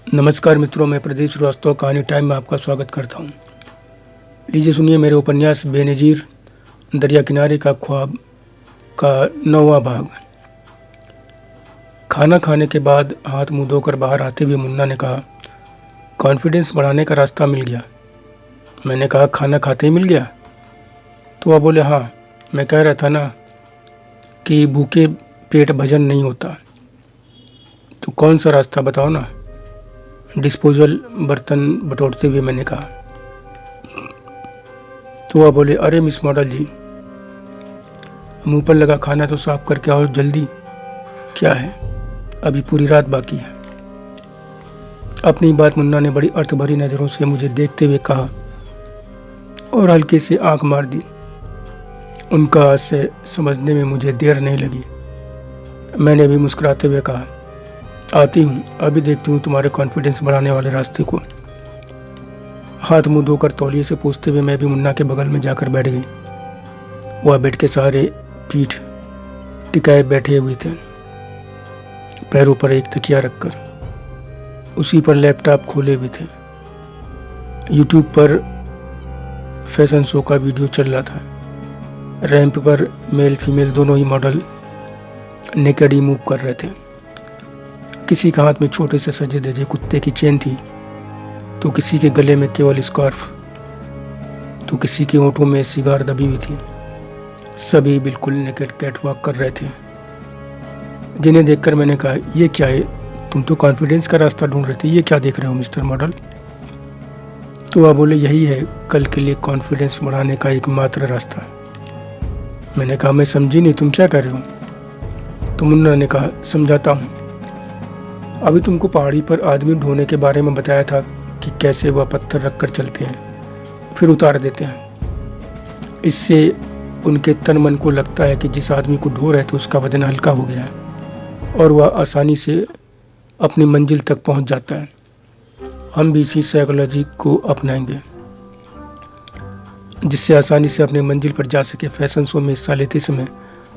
नमस्कार मित्रों, मैं प्रदीप श्रीवास्तव कहानी टाइम में आपका स्वागत करता हूँ। लीजिए सुनिए मेरे उपन्यास बेनज़ीर दरिया किनारे का ख्वाब का 9वां भाग। खाना खाने के बाद हाथ मुंह धोकर बाहर आते हुए मुन्ना ने कहा, कॉन्फिडेंस बढ़ाने का रास्ता मिल गया। मैंने कहा, खाना खाते ही मिल गया? तो वह बोले, हाँ, मैं कह रहा था ना कि भूखे पेट भजन नहीं होता। तो कौन सा रास्ता बताओ ना। डिस्पोजल बर्तन बटोरते हुए मैंने कहा। तो वह बोले, अरे मिस मॉडल जी, मुंह पर लगा खाना तो साफ करके आओ जल्दी। क्या है, अभी पूरी रात बाकी है। अपनी बात मुन्ना ने बड़ी अर्थ भरी नज़रों से मुझे देखते हुए कहा और हल्के से आंख मार दी। उनका हास्य समझने में मुझे देर नहीं लगी। मैंने भी मुस्कुराते हुए कहा, आती हूँ, अभी देखती हूँ तुम्हारे कॉन्फिडेंस बढ़ाने वाले रास्ते को। हाथ मुंह धोकर तौलिए से पूछते हुए मैं भी मुन्ना के बगल में जाकर बैठ गई। वह बेड के सहारे पीठ टिकाए बैठे हुए थे, पैरों पर एक तकिया रखकर। उसी पर लैपटॉप खोले हुए थे। यूट्यूब पर फैशन शो का वीडियो चल रहा था। रैंप पर मेल फीमेल दोनों ही मॉडल नेकेड ही मूव कर रहे थे। किसी के हाथ में छोटे से सजे धजे कुत्ते की चेन थी, तो किसी के गले में केवल स्कार्फ, तो किसी के होंठों में सिगार दबी हुई थी। सभी बिल्कुल नेकेड कैटवॉक कर रहे थे, जिन्हें देखकर मैंने कहा, ये क्या है? तुम तो कॉन्फिडेंस का रास्ता ढूंढ रहे थे, ये क्या देख रहे हो मिस्टर मॉडल? तो वह बोले, यही है कल के लिए कॉन्फिडेंस बढ़ाने का एकमात्र रास्ता। मैंने कहा, मैं समझी नहीं, तुम क्या कर रहे हो? तो मुन्ना ने कहा, समझाता हूँ। अभी तुमको पहाड़ी पर आदमी ढोने के बारे में बताया था कि कैसे वह पत्थर रखकर चलते हैं फिर उतार देते हैं। इससे उनके तन मन को लगता है कि जिस आदमी को ढो रहे थे उसका वजन हल्का हो गया है और वह आसानी से अपनी मंजिल तक पहुंच जाता है। हम भी इसी साइकोलॉजी को अपनाएंगे, जिससे आसानी से अपनी मंजिल पर जा सके। फैशन शो में हिस्सा लेते समय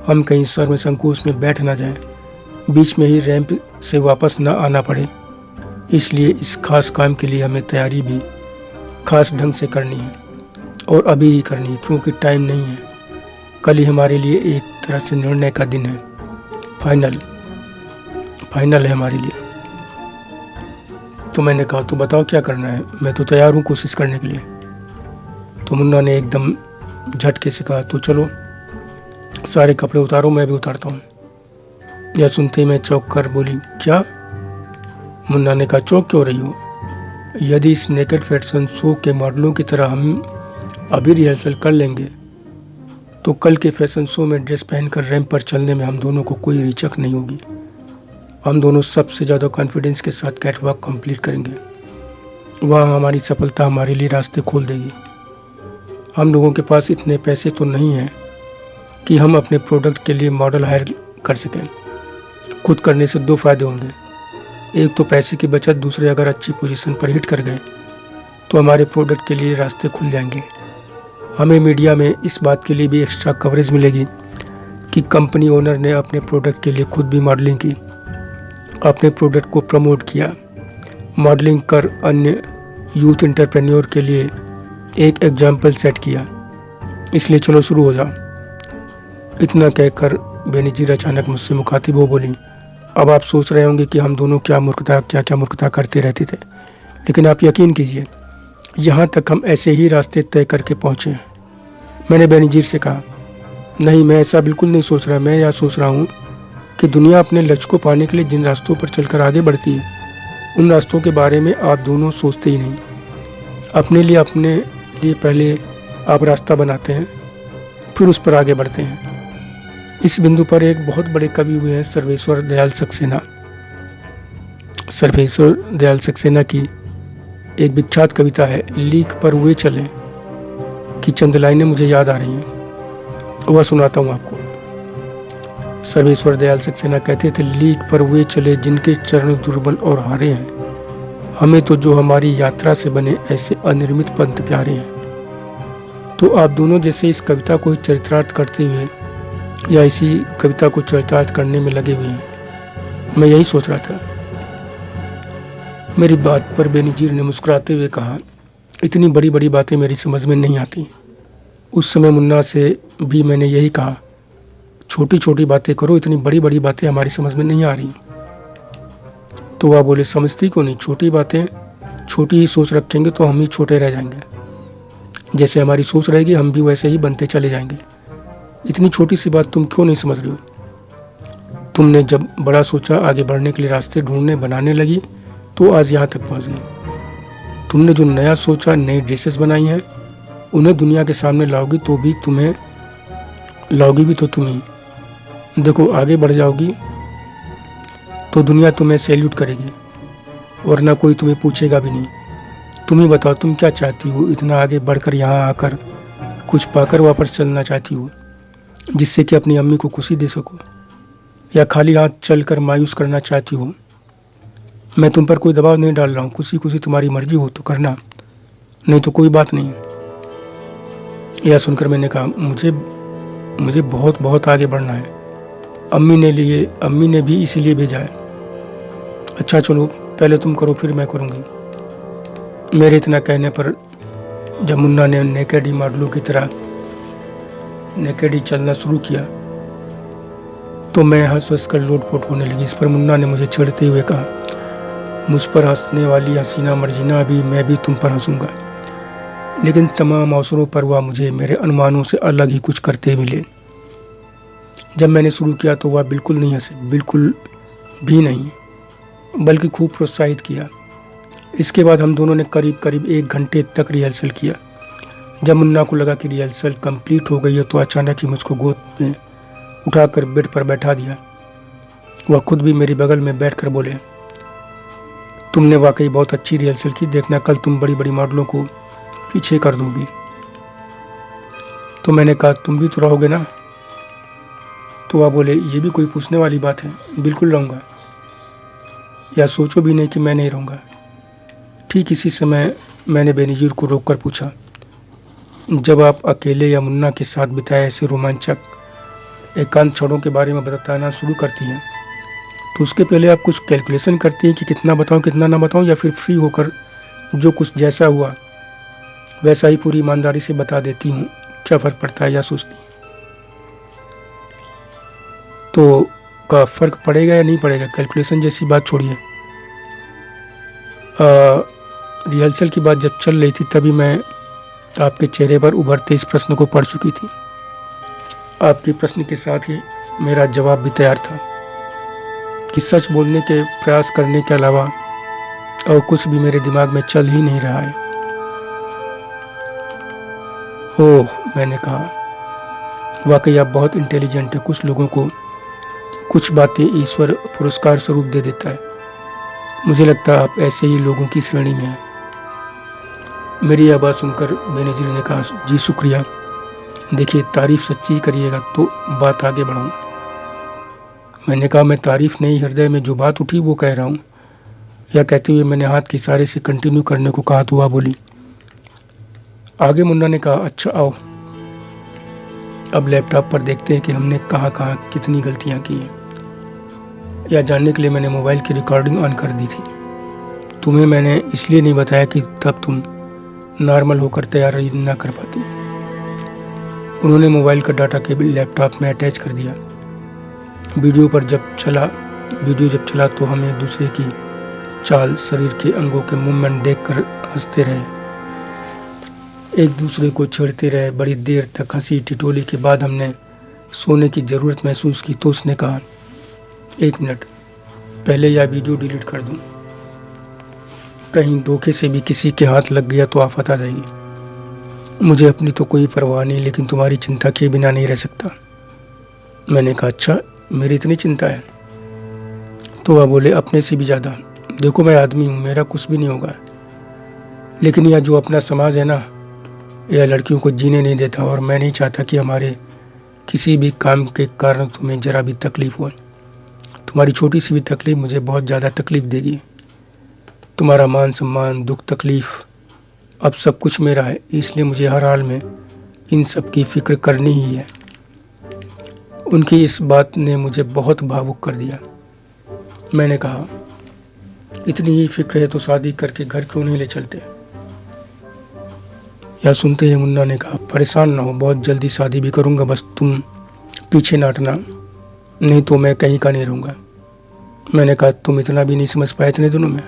हम कहीं शर्म संकोच में बैठ ना जाएं, बीच में ही रैंप से वापस न आना पड़े। इसलिए इस खास काम के लिए हमें तैयारी भी खास ढंग से करनी है और अभी ही करनी है, क्योंकि टाइम नहीं है। कल ही हमारे लिए एक तरह से निर्णय का दिन है। फाइनल है हमारे लिए। तो मैंने कहा, तो बताओ क्या करना है, मैं तो तैयार हूँ कोशिश करने के लिए। तो मुन्ना ने एकदम झटके से कहा, तो चलो सारे कपड़े उतारो, मैं भी उतारता हूँ। यह सुनते ही मैं चौंक कर बोली, क्या? मुन्ना ने कहा, चौंक क्यों रही हो? यदि इस नेकेड फैशन शो के मॉडलों की तरह हम अभी रिहर्सल कर लेंगे तो कल के फैशन शो में ड्रेस पहनकर रैंप पर चलने में हम दोनों को कोई रिचक नहीं होगी। हम दोनों सबसे ज़्यादा कॉन्फिडेंस के साथ कैटवॉक कंप्लीट करेंगे। वहाँ हमारी सफलता हमारे लिए रास्ते खोल देगी। हम लोगों के पास इतने पैसे तो नहीं हैं कि हम अपने प्रोडक्ट के लिए मॉडल हायर कर सकें। खुद करने से दो फायदे होंगे, एक तो पैसे की बचत, दूसरे अगर अच्छी पोजीशन पर हिट कर गए तो हमारे प्रोडक्ट के लिए रास्ते खुल जाएंगे। हमें मीडिया में इस बात के लिए भी एक्स्ट्रा कवरेज मिलेगी कि कंपनी ओनर ने अपने प्रोडक्ट के लिए खुद भी मॉडलिंग की, अपने प्रोडक्ट को प्रमोट किया, मॉडलिंग कर अन्य यूथ एंटरप्रेन्योर के लिए एक एग्जाम्पल सेट किया। इसलिए चलो शुरू हो जाओ। इतना कहकर बेनज़ीर अचानक मुझसे मुखातिब हो बोली, अब आप सोच रहे होंगे कि हम दोनों क्या मूर्खता करते रहते थे, लेकिन आप यकीन कीजिए, यहाँ तक हम ऐसे ही रास्ते तय करके पहुँचे। मैंने बेनज़ीर से कहा, नहीं, मैं ऐसा बिल्कुल नहीं सोच रहा। मैं यह सोच रहा हूँ कि दुनिया अपने लक्ष्य को पाने के लिए जिन रास्तों पर चलकर आगे बढ़ती है, उन रास्तों के बारे में आप दोनों सोचते ही नहीं। अपने लिए पहले आप रास्ता बनाते हैं, फिर उस पर आगे बढ़ते हैं। इस बिंदु पर एक बहुत बड़े कवि हुए हैं, सर्वेश्वर दयाल सक्सेना की एक विख्यात कविता है, लीक पर हुए चले, कि चंद लाइनें मुझे याद आ रही हैं, वह सुनाता हूँ आपको। सर्वेश्वर दयाल सक्सेना कहते थे, लीक पर हुए चले जिनके चरण दुर्बल और हारे हैं, हमें तो जो हमारी यात्रा से बने ऐसे अनिर्मित पंथ प्यारे हैं। तो आप दोनों जैसे इस कविता को चरितार्थ करते हुए या इसी कविता को चरितार्थ करने में लगे हुए हैं। मैं यही सोच रहा था। मेरी बात पर बेनज़ीर ने मुस्कुराते हुए कहा, इतनी बड़ी बड़ी बातें मेरी समझ में नहीं आती। उस समय मुन्ना से भी मैंने यही कहा, छोटी छोटी बातें करो, इतनी बड़ी बड़ी बातें हमारी समझ में नहीं आ रही। तो वह बोले, समझती क्यों नहीं, छोटी बातें छोटी ही सोच रखेंगे तो हम ही छोटे रह जाएंगे। जैसे हमारी सोच रहेगी हम भी वैसे ही बनते चले जाएंगे। इतनी छोटी सी बात तुम क्यों नहीं समझ रही हो? तुमने जब बड़ा सोचा, आगे बढ़ने के लिए रास्ते ढूंढने बनाने लगी तो आज यहाँ तक पहुँच गई। तुमने जो नया सोचा, नई ड्रेसेस बनाई हैं, उन्हें दुनिया के सामने लाओगी तो भी तुम्हें लाओगी भी तो तुम ही। देखो, आगे बढ़ जाओगी तो दुनिया तुम्हें सैल्यूट करेगी, वरना कोई तुम्हें पूछेगा भी नहीं। तुम ही बताओ, तुम क्या चाहती हो? इतना आगे बढ़कर यहाँ आकर कुछ पाकर वापस चलना चाहती हो, जिससे कि अपनी अम्मी को खुशी दे सको, या खाली हाथ चलकर मायूस करना चाहती हो? मैं तुम पर कोई दबाव नहीं डाल रहा हूँ, खुशी तुम्हारी मर्जी हो तो करना, नहीं तो कोई बात नहीं। यह सुनकर मैंने कहा, मुझे बहुत बहुत आगे बढ़ना है। अम्मी ने भी इसीलिए भेजा है। अच्छा चलो, पहले तुम करो फिर मैं करूँगी। मेरे इतना कहने पर जब मुन्ना ने नेकेडी मॉडलों की तरह नेकेडी चलना शुरू किया तो मैं हंस कर लोटपोट होने लगी। इस पर मुन्ना ने मुझे छेड़ते हुए कहा, मुझ पर हंसने वाली हसीना मर्जीना, भी मैं भी तुम पर हंसूंगा। लेकिन तमाम अवसरों पर वह मुझे मेरे अनुमानों से अलग ही कुछ करते मिले। जब मैंने शुरू किया तो वह बिल्कुल नहीं हंसे, बिल्कुल भी नहीं, बल्कि खूब प्रोत्साहित किया। इसके बाद हम दोनों ने करीब करीब 1 घंटे तक रिहर्सल किया। जब मुन्ना को लगा कि रिहर्सल कंप्लीट हो गई है तो अचानक ही मुझको गोद में उठाकर बेड पर बैठा दिया। वह खुद भी मेरी बगल में बैठकर बोले, तुमने वाकई बहुत अच्छी रिहर्सल की, देखना कल तुम बड़ी बड़ी मॉडलों को पीछे कर दोगी। तो मैंने कहा, तुम भी तो रहोगे ना? तो वह बोले, ये भी कोई पूछने वाली बात है, बिल्कुल रहूँगा, या सोचो भी नहीं कि मैं नहीं रहूँगा। ठीक इसी समय मैंने बेनज़ीर को रोककर पूछा, जब आप अकेले या मुन्ना के साथ बिताए ऐसे रोमांचक एकांत क्षणों के बारे में बताना शुरू करती हैं तो उसके पहले आप कुछ कैलकुलेशन करती हैं कि कितना बताऊं कितना ना बताऊं, या फिर फ्री होकर जो कुछ जैसा हुआ वैसा ही पूरी ईमानदारी से बता देती हूँ, क्या फ़र्क पड़ता है, या सोचती हैं तो का फ़र्क पड़ेगा या नहीं पड़ेगा? कैलकुलेशन जैसी बात छोड़िए। रिहर्सल की बात जब चल रही थी तभी मैं आपके चेहरे पर उभरते इस प्रश्न को पढ़ चुकी थी। आपके प्रश्न के साथ ही मेरा जवाब भी तैयार था कि सच बोलने के प्रयास करने के अलावा और कुछ भी मेरे दिमाग में चल ही नहीं रहा है। ओह, मैंने कहा, वाकई आप बहुत इंटेलिजेंट है। कुछ लोगों को कुछ बातें ईश्वर पुरस्कार स्वरूप दे देता है। मुझे लगता है आप ऐसे ही लोगों की श्रेणी में हैं। मेरी यह बात सुनकर बेनज़ीर ने कहा, जी शुक्रिया। देखिए, तारीफ़ सच्ची करिएगा तो बात आगे बढ़ाऊँ। मैंने कहा, मैं तारीफ़ नहीं, हृदय में जो बात उठी वो कह रहा हूँ। यह कहते हुए मैंने हाथ के इशारे से कंटिन्यू करने को कहा तो वह बोली, आगे। मुन्ना ने कहा, अच्छा आओ, अब लैपटॉप पर देखते हैं कि हमने कहाँ कहाँ कितनी गलतियाँ की हैं। यह जानने के लिए मैंने मोबाइल की रिकॉर्डिंग ऑन कर दी थी। तुम्हें मैंने इसलिए नहीं बताया कि तब तुम नॉर्मल होकर तैयारी ना कर पाती। उन्होंने मोबाइल का डाटा केबल लैपटॉप में अटैच कर दिया। वीडियो जब चला तो हम एक दूसरे की चाल, शरीर के अंगों के मूवमेंट देखकर हंसते रहे, एक दूसरे को छेड़ते रहे। बड़ी देर तक हंसी टिटोली के बाद हमने सोने की ज़रूरत महसूस की तो उसने कहा, 1 मिनट, पहले यह वीडियो डिलीट कर दूं। कहीं धोखे से भी किसी के हाथ लग गया तो आफत आ जाएगी। मुझे अपनी तो कोई परवाह नहीं, लेकिन तुम्हारी चिंता किए बिना नहीं रह सकता। मैंने कहा, अच्छा, मेरी इतनी चिंता है? तो वह बोले, अपने से भी ज़्यादा। देखो, मैं आदमी हूँ, मेरा कुछ भी नहीं होगा, लेकिन यह जो अपना समाज है ना, यह लड़कियों को जीने नहीं देता, और मैं नहीं चाहता कि हमारे किसी भी काम के कारण तुम्हें ज़रा भी तकलीफ़ हो। तुम्हारी छोटी सी भी तकलीफ़ मुझे बहुत ज़्यादा तकलीफ़ देगी। तुम्हारा मान सम्मान, दुख, तकलीफ़, अब सब कुछ मेरा है, इसलिए मुझे हर हाल में इन सब की फ़िक्र करनी ही है। उनकी इस बात ने मुझे बहुत भावुक कर दिया। मैंने कहा, इतनी ही फिक्र है तो शादी करके घर क्यों नहीं ले चलते। यह सुनते ही मुन्ना ने कहा, परेशान ना हो, बहुत जल्दी शादी भी करूँगा, बस तुम पीछे ना हटना, नहीं तो मैं कहीं का नहीं रहूँगा। मैंने कहा, तुम इतना भी नहीं समझ पाए इतने दिनों में।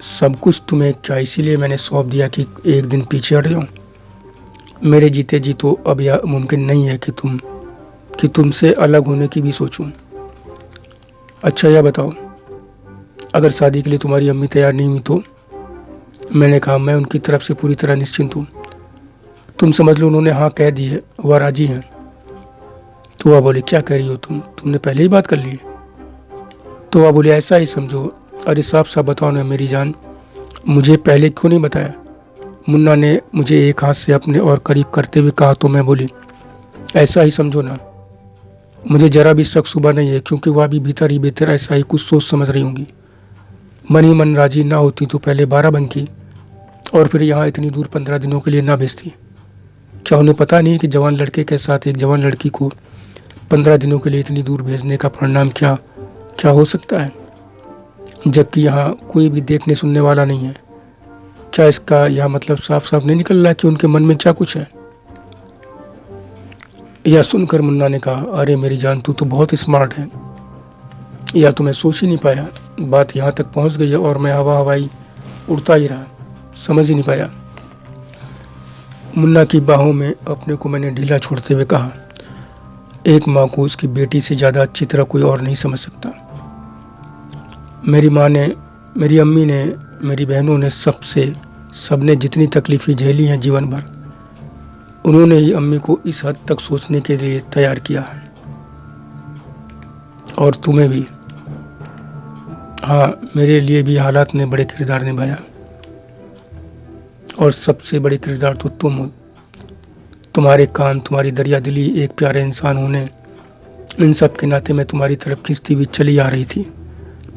सब कुछ तुम्हें क्या इसीलिए मैंने सौंप दिया कि एक दिन पीछे हट जाऊँ। मेरे जीते जी तो अब यह मुमकिन नहीं है कि तुमसे अलग होने की भी सोचूं। अच्छा यह बताओ, अगर शादी के लिए तुम्हारी अम्मी तैयार नहीं हुई तो। मैंने कहा, मैं उनकी तरफ से पूरी तरह निश्चिंत हूँ। तुम समझ लो उन्होंने हाँ कह दी है, वह राजी हैं। तो वह बोली, क्या कह रही हो तुमने पहले ही बात कर ली है। तो वह बोली, ऐसा ही समझो। अरे साफ साफ बताओ ना मेरी जान, मुझे पहले क्यों नहीं बताया। मुन्ना ने मुझे एक हाथ से अपने और करीब करते हुए कहा तो मैं बोली, ऐसा ही समझो ना। मुझे जरा भी शक सुबह नहीं है, क्योंकि वह भी भीतर ही भीतर ऐसा ही कुछ सोच समझ रही होंगी। मन ही मन राजी ना होती तो पहले 12 बनती और फिर यहाँ इतनी दूर 15 दिनों के लिए ना भेजती। क्या उन्हें पता नहीं कि जवान लड़के के साथ एक जवान लड़की को 15 दिनों के लिए इतनी दूर भेजने का परिणाम क्या क्या हो सकता है, जबकि यहाँ कोई भी देखने सुनने वाला नहीं है। क्या इसका यह मतलब साफ साफ नहीं निकल रहा कि उनके मन में क्या कुछ है। यह सुनकर मुन्ना ने कहा, अरे मेरी जान, तू तो बहुत स्मार्ट है, या तो मैं सोच ही नहीं पाया। बात यहाँ तक पहुँच गई है और मैं हवाई उड़ता ही रहा, समझ ही नहीं पाया। मुन्ना की बाहों में अपने को मैंने ढीला छोड़ते हुए कहा, एक माँ को उसकी बेटी से ज़्यादा अच्छी तरह कोई और नहीं समझ सकता। मेरी माँ ने, मेरी अम्मी ने, मेरी बहनों ने, सबने जितनी तकलीफ़ें झेली हैं जीवन भर, उन्होंने ही अम्मी को इस हद तक सोचने के लिए तैयार किया है। और तुम्हें भी। हाँ, मेरे लिए भी हालात ने बड़े किरदार निभाया, और सबसे बड़ी किरदार तो तुम हो। तुम्हारे कान, तुम्हारी दरिया दिली, एक प्यारे इंसान होने, इन सब के नाते मैं तुम्हारी तरफ खिंचती हुई चली आ रही थी।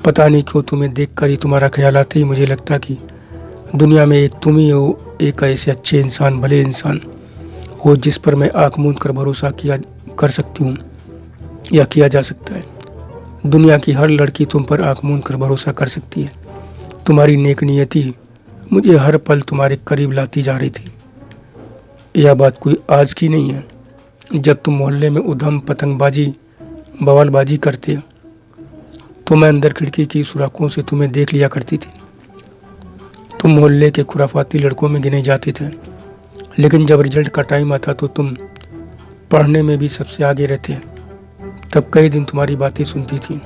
पता नहीं क्यों तुम्हें देखकर ही, तुम्हारा ख्याल आते ही मुझे लगता कि दुनिया में एक तुम ही हो, एक ऐसे अच्छे इंसान, भले इंसान हो जिस पर मैं आँख मूंद कर भरोसा कर सकती हूँ या किया जा सकता है। दुनिया की हर लड़की तुम पर आँख मूंद कर भरोसा कर सकती है। तुम्हारी नेक नियति मुझे हर पल तुम्हारे करीब लाती जा रही थी। यह बात कोई आज की नहीं है। जब तुम मोहल्ले में उधम पतंगबाजी बवालबाजी करते तो मैं अंदर खिड़की की सुराखों से तुम्हें देख लिया करती थी। तुम मोहल्ले के खुराफाती लड़कों में गिने जाते थे, लेकिन जब रिजल्ट का टाइम आता तो तुम पढ़ने में भी सबसे आगे रहते। तब कई दिन तुम्हारी बातें सुनती थी।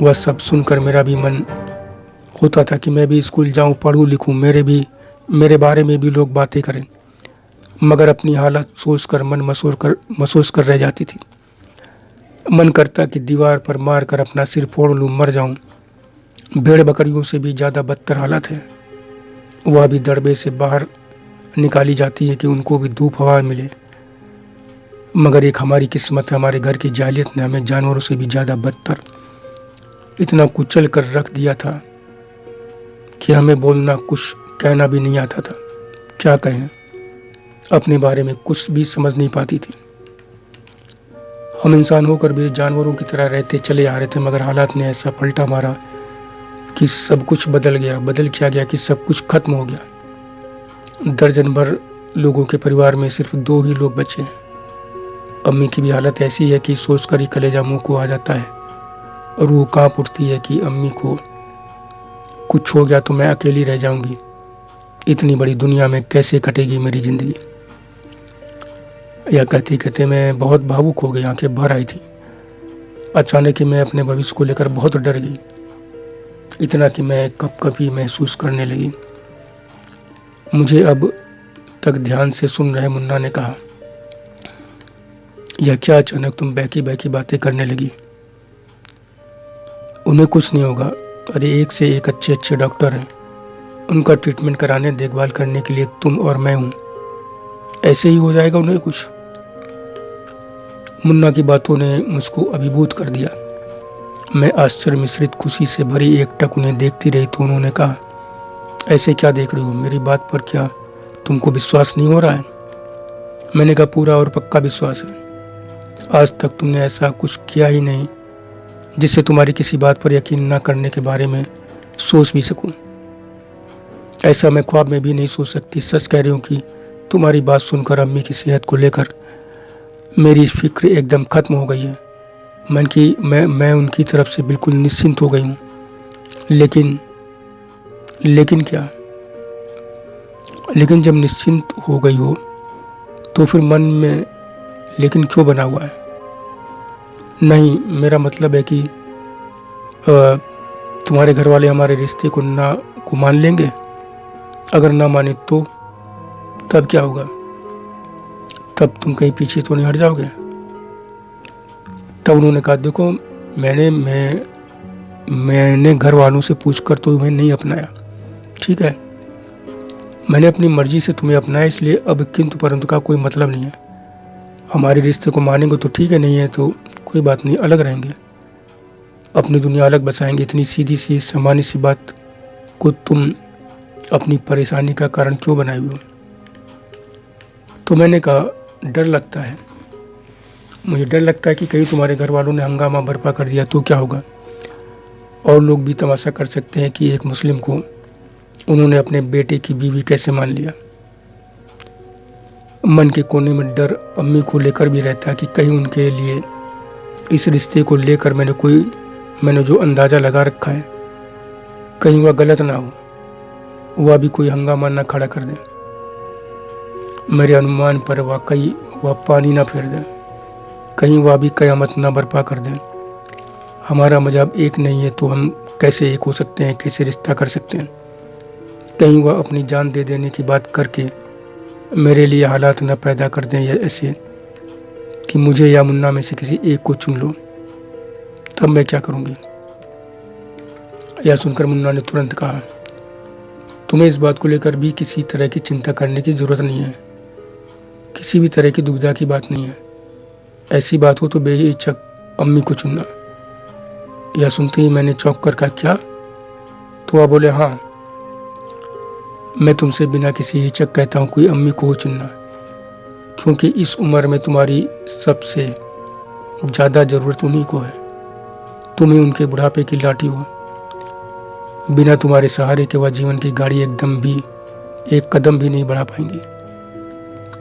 वह सब सुनकर मेरा भी मन होता था कि मैं भी स्कूल जाऊं, पढ़ूं लिखूं, मेरे बारे में भी लोग बातें करें, मगर अपनी हालत सोचकर मन मसोस कर रह जाती थी। मन करता कि दीवार पर मार कर अपना सिर फोड़ लूं, मर जाऊं। भेड़ बकरियों से भी ज़्यादा बदतर हालत है। वह भी दड़बे से बाहर निकाली जाती है कि उनको भी धूप हवा मिले, मगर एक हमारी किस्मत है, हमारे घर की जालियत ने हमें जानवरों से भी ज़्यादा बदतर इतना कुचल कर रख दिया था कि हमें बोलना, कुछ कहना भी नहीं आता था। क्या कहें, अपने बारे में कुछ भी समझ नहीं पाती थी। हम इंसान होकर भी जानवरों की तरह रहते चले आ रहे थे, मगर हालात ने ऐसा पलटा मारा कि सब कुछ बदल गया। बदल क्या गया कि सब कुछ खत्म हो गया। दर्जन भर लोगों के परिवार में सिर्फ 2 ही लोग बचे। अम्मी की भी हालत ऐसी है कि सोचकर ही कलेजा मुंह को आ जाता है और वो कांप उठती है कि अम्मी को कुछ हो गया तो मैं अकेली रह जाऊंगी। इतनी बड़ी दुनिया में कैसे कटेगी मेरी जिंदगी। यह कहते कहते मैं बहुत भावुक हो गई, आंखें भर आई थी। अचानक ही मैं अपने भविष्य को लेकर बहुत डर गई, इतना कि मैं कभी महसूस करने लगी। मुझे अब तक ध्यान से सुन रहे मुन्ना ने कहा, यह क्या अचानक तुम बहकी बहकी बातें करने लगी। उन्हें कुछ नहीं होगा। अरे एक से एक अच्छे अच्छे डॉक्टर हैं, उनका ट्रीटमेंट कराने, देखभाल करने के लिए तुम और मैं हूँ। ऐसे ही हो जाएगा उन्हें कुछ। मुन्ना की बातों ने मुझको अभिभूत कर दिया। मैं आश्चर्य मिश्रित खुशी से भरी एकटक उन्हें देखती रही तो उन्होंने कहा, ऐसे क्या देख रही हो, मेरी बात पर क्या तुमको विश्वास नहीं हो रहा है। मैंने कहा, पूरा और पक्का विश्वास है। आज तक तुमने ऐसा कुछ किया ही नहीं जिससे तुम्हारी किसी बात पर यकीन न करने के बारे में सोच भी सकूं। ऐसा मैं ख्वाब में भी नहीं सोच सकती। सच कह रही हूँ कि तुम्हारी बात सुनकर अम्मी की सेहत को लेकर मेरी फिक्र एकदम खत्म हो गई है। मैं उनकी तरफ से बिल्कुल निश्चिंत हो गई हूँ। लेकिन लेकिन क्या? लेकिन जब निश्चिंत हो गई हो तो फिर मन में लेकिन क्यों बना हुआ है? नहीं, मेरा मतलब है कि तुम्हारे घर वाले हमारे रिश्ते को मान लेंगे। अगर ना माने तो तब क्या होगा? तब तुम कहीं पीछे तो नहीं हट जाओगे? तब उन्होंने कहा, देखो मैंने घर वालों से पूछकर तो तुम्हें नहीं अपनाया, ठीक है। मैंने अपनी मर्जी से तुम्हें अपनाया, इसलिए अब किंतु परंतु का कोई मतलब नहीं है। हमारे रिश्ते को मानेंगे तो ठीक है, नहीं है तो कोई बात नहीं, अलग रहेंगे, अपनी दुनिया अलग बसाएंगे। इतनी सीधी सी सामान्य सी बात को तुम अपनी परेशानी का कारण क्यों बनाए हुए हो? तो मैंने कहा, डर लगता है, मुझे डर लगता है कि कहीं तुम्हारे घर वालों ने हंगामा बर्पा कर दिया तो क्या होगा। और लोग भी तमाशा कर सकते हैं कि एक मुस्लिम को उन्होंने अपने बेटे की बीवी कैसे मान लिया। मन के कोने में डर अम्मी को लेकर भी रहता है कि कहीं उनके लिए इस रिश्ते को लेकर मैंने जो अंदाज़ा लगा रखा है कहीं वह गलत ना हो, वह भी कोई हंगामा ना खड़ा कर दे, मेरे अनुमान पर वाकई वह पानी ना फेर दे, कहीं वह भी कयामत ना बर्पा कर दे। हमारा मजहब एक नहीं है तो हम कैसे एक हो सकते हैं, कैसे रिश्ता कर सकते हैं? कहीं वह अपनी जान दे देने की बात करके मेरे लिए हालात न पैदा कर दें, या ऐसे कि मुझे या मुन्ना में से किसी एक को चुन लो, तब मैं क्या करूँगी? यह सुनकर मुन्ना ने तुरंत कहा, तुम्हें इस बात को लेकर भी किसी तरह की चिंता करने की ज़रूरत नहीं है, किसी भी तरह की दुविधा की बात नहीं है। ऐसी बात हो तो बेहिचक अम्मी को चुनना। यह सुनते ही मैंने चौंक कर कहा, क्या? तो वह बोले, हाँ, मैं तुमसे बिना किसी हिचक कहता हूँ कोई अम्मी को चुनना, क्योंकि इस उम्र में तुम्हारी सबसे ज़्यादा ज़रूरत उन्हीं को है। तुम ही उनके बुढ़ापे की लाठी हो। बिना तुम्हारे सहारे के वह जीवन की गाड़ी एक कदम भी नहीं बढ़ा पाएंगी।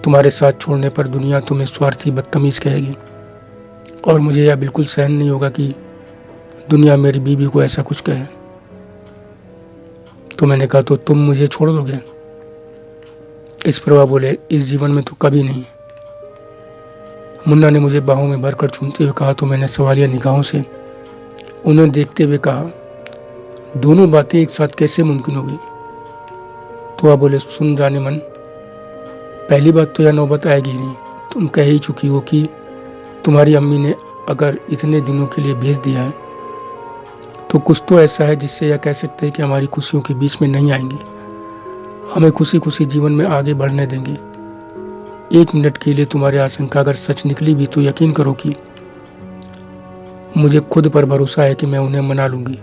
तुम्हारे साथ छोड़ने पर दुनिया तुम्हें स्वार्थी बदतमीज़ कहेगी, और मुझे यह बिल्कुल सहन नहीं होगा कि दुनिया मेरी बीवी को ऐसा कुछ कहे। तो मैंने कहा, तो तुम मुझे छोड़ दोगे? इस पर वह बोले, इस जीवन में तो कभी नहीं। मुन्ना ने मुझे बाहों में भरकर चूमते हुए कहा, तो मैंने सवालिया निगाहों से उन्हें देखते हुए कहा, दोनों बातें एक साथ कैसे मुमकिन होगी? तो वह बोले, सुन जाने मन, पहली बात तो यह नौबत आएगी ही नहीं। तुम कह ही चुकी हो कि तुम्हारी अम्मी ने अगर इतने दिनों के लिए भेज दिया है तो कुछ तो ऐसा है जिससे यह कह सकते हैं कि हमारी खुशियों के बीच में नहीं आएंगी, हमें खुशी खुशी जीवन में आगे बढ़ने देंगे। एक मिनट के लिए तुम्हारी आशंका अगर सच निकली भी तो यकीन करो कि मुझे खुद पर भरोसा है कि मैं उन्हें मना लूँगी,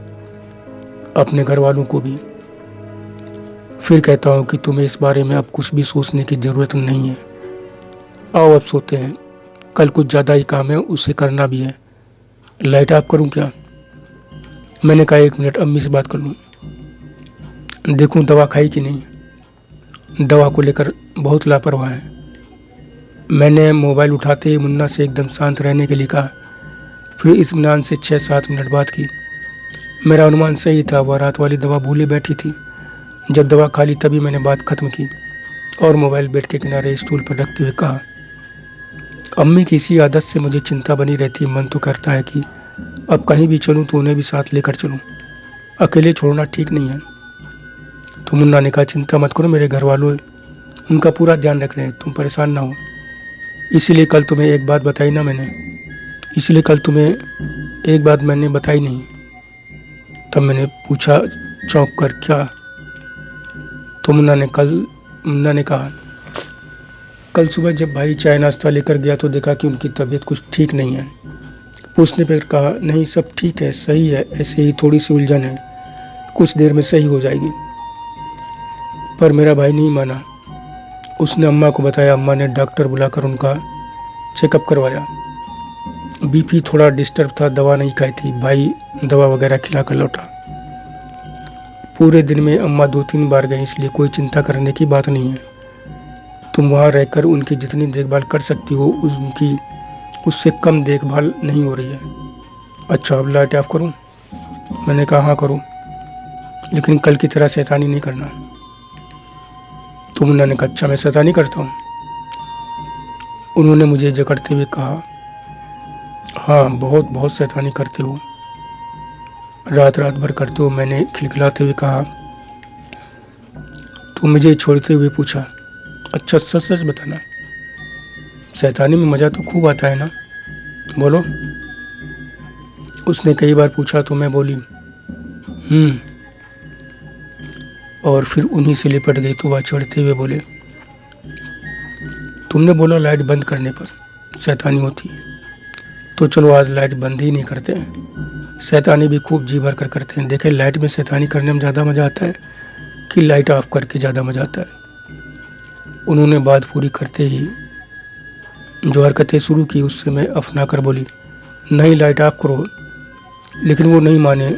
अपने घर वालों को भी। फिर कहता हूँ कि तुम्हें इस बारे में अब कुछ भी सोचने की ज़रूरत नहीं है। आओ अब सोते हैं, कल कुछ ज़्यादा ही काम है, उसे करना भी है। लाइट ऑफ करूँ क्या? मैंने कहा, एक मिनट अम्मी से बात कर लूँ, देखूँ दवा खाई कि नहीं। दवा को लेकर बहुत लापरवाह है। मैंने मोबाइल उठाते ही मुन्ना से एकदम शांत रहने के लिए कहा, फिर इत्मीनान से 6-7 मिनट बात की। मेरा अनुमान सही था, वह रात वाली दवा भूले बैठी थी। जब दवा खा ली तभी मैंने बात खत्म की और मोबाइल बेड के किनारे स्टूल पर रखते हुए कहा, अम्मी की इसी आदत से मुझे चिंता बनी रहती है। मन तो करता है कि अब कहीं भी चलूं तो उन्हें भी साथ लेकर चलूं, अकेले छोड़ना ठीक नहीं है। तो मुन्ना ने कहा, चिंता मत करो, मेरे घर वालों उनका पूरा ध्यान रख रहे हैं, तुम परेशान ना हो। इसीलिए कल तुम्हें एक बात बताई नहीं। तब मैंने पूछा चौंक कर, क्या? तो मुन्ना ने कहा, कल सुबह जब भाई चाय नाश्ता लेकर गया तो देखा कि उनकी तबीयत कुछ ठीक नहीं है। पूछने पर कहा, नहीं सब ठीक है, सही है, ऐसे ही थोड़ी सी उलझन है, कुछ देर में सही हो जाएगी। पर मेरा भाई नहीं माना। उसने अम्मा को बताया। अम्मा ने डॉक्टर बुलाकर उनका चेकअप करवाया। बीपी थोड़ा डिस्टर्ब था, दवा नहीं खाई थी। भाई दवा वगैरह खिलाकर लौटा। पूरे दिन में अम्मा 2-3 बार गई, इसलिए कोई चिंता करने की बात नहीं है। तुम वहाँ रहकर उनकी जितनी देखभाल कर सकती हो उनकी उससे कम देखभाल नहीं हो रही है। अच्छा, अब लाइट ऑफ करूँ? मैंने कहा हाँ करो, लेकिन कल की तरह शैतानी नहीं करना। तो मुन्ना ने कहा अच्छा मैं शैतानी करता हूँ। उन्होंने मुझे जकड़ते हुए कहा हाँ बहुत बहुत शैतानी करते हो, रात रात भर करते हो। मैंने खिलखिलाते हुए कहा। तो मुझे छोड़ते हुए पूछा अच्छा सच सच बताना, शैतानी में मज़ा तो खूब आता है ना, बोलो। उसने कई बार पूछा तो मैं बोली और फिर उन्हीं से लिपट गई। तो वह चढ़ते हुए बोले तुमने बोला लाइट बंद करने पर शैतानी होती, तो चलो आज लाइट बंद ही नहीं करते हैं, शैतानी भी खूब जी भर कर करते हैं। देखें लाइट में शैतानी करने में ज़्यादा मज़ा आता है कि लाइट ऑफ करके ज़्यादा मज़ा आता है। उन्होंने बात पूरी करते ही जो हरकतें शुरू की उससे मैं अफना कर बोली नहीं लाइट ऑफ करो, लेकिन वो नहीं माने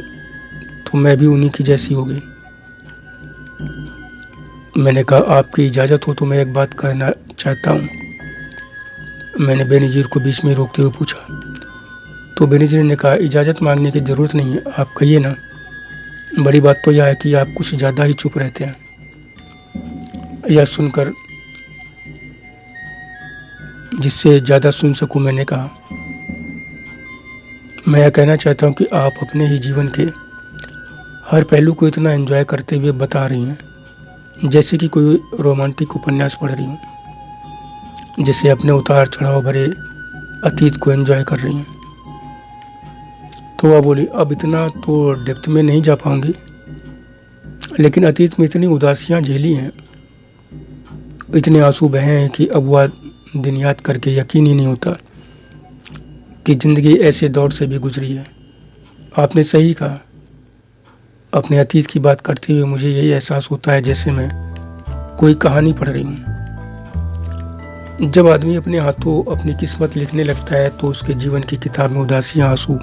तो मैं भी उन्हीं की जैसी हो गई। मैंने कहा आपकी इजाज़त हो तो मैं एक बात कहना चाहता हूँ। मैंने बेनज़ीर को बीच में रोकते हुए पूछा। तो बेनज़ीर ने कहा इजाज़त मांगने की ज़रूरत नहीं है, आप कहिए ना। बड़ी बात तो यह है कि आप कुछ ज़्यादा ही चुप रहते हैं। यह सुनकर जिससे ज़्यादा सुन सकूं मैंने कहा मैं यह कहना चाहता हूं कि आप अपने ही जीवन के हर पहलू को इतना एंजॉय करते हुए बता रही हैं जैसे कि कोई रोमांटिक उपन्यास पढ़ रही हूँ, जैसे अपने उतार चढ़ाव भरे अतीत को एंजॉय कर रही हैं। तो वह बोली अब इतना तो डेप्थ में नहीं जा पाऊंगी, लेकिन अतीत में इतनी उदासियाँ झेली हैं, इतने आंसू बहे हैं कि अब वह दिन याद करके यकीन ही नहीं होता कि ज़िंदगी ऐसे दौर से भी गुजरी है। आपने सही कहा, अपने अतीत की बात करते हुए मुझे यही एहसास होता है जैसे मैं कोई कहानी पढ़ रही हूँ। जब आदमी अपने हाथों अपनी किस्मत लिखने लगता है तो उसके जीवन की किताब में उदासियाँ आंसू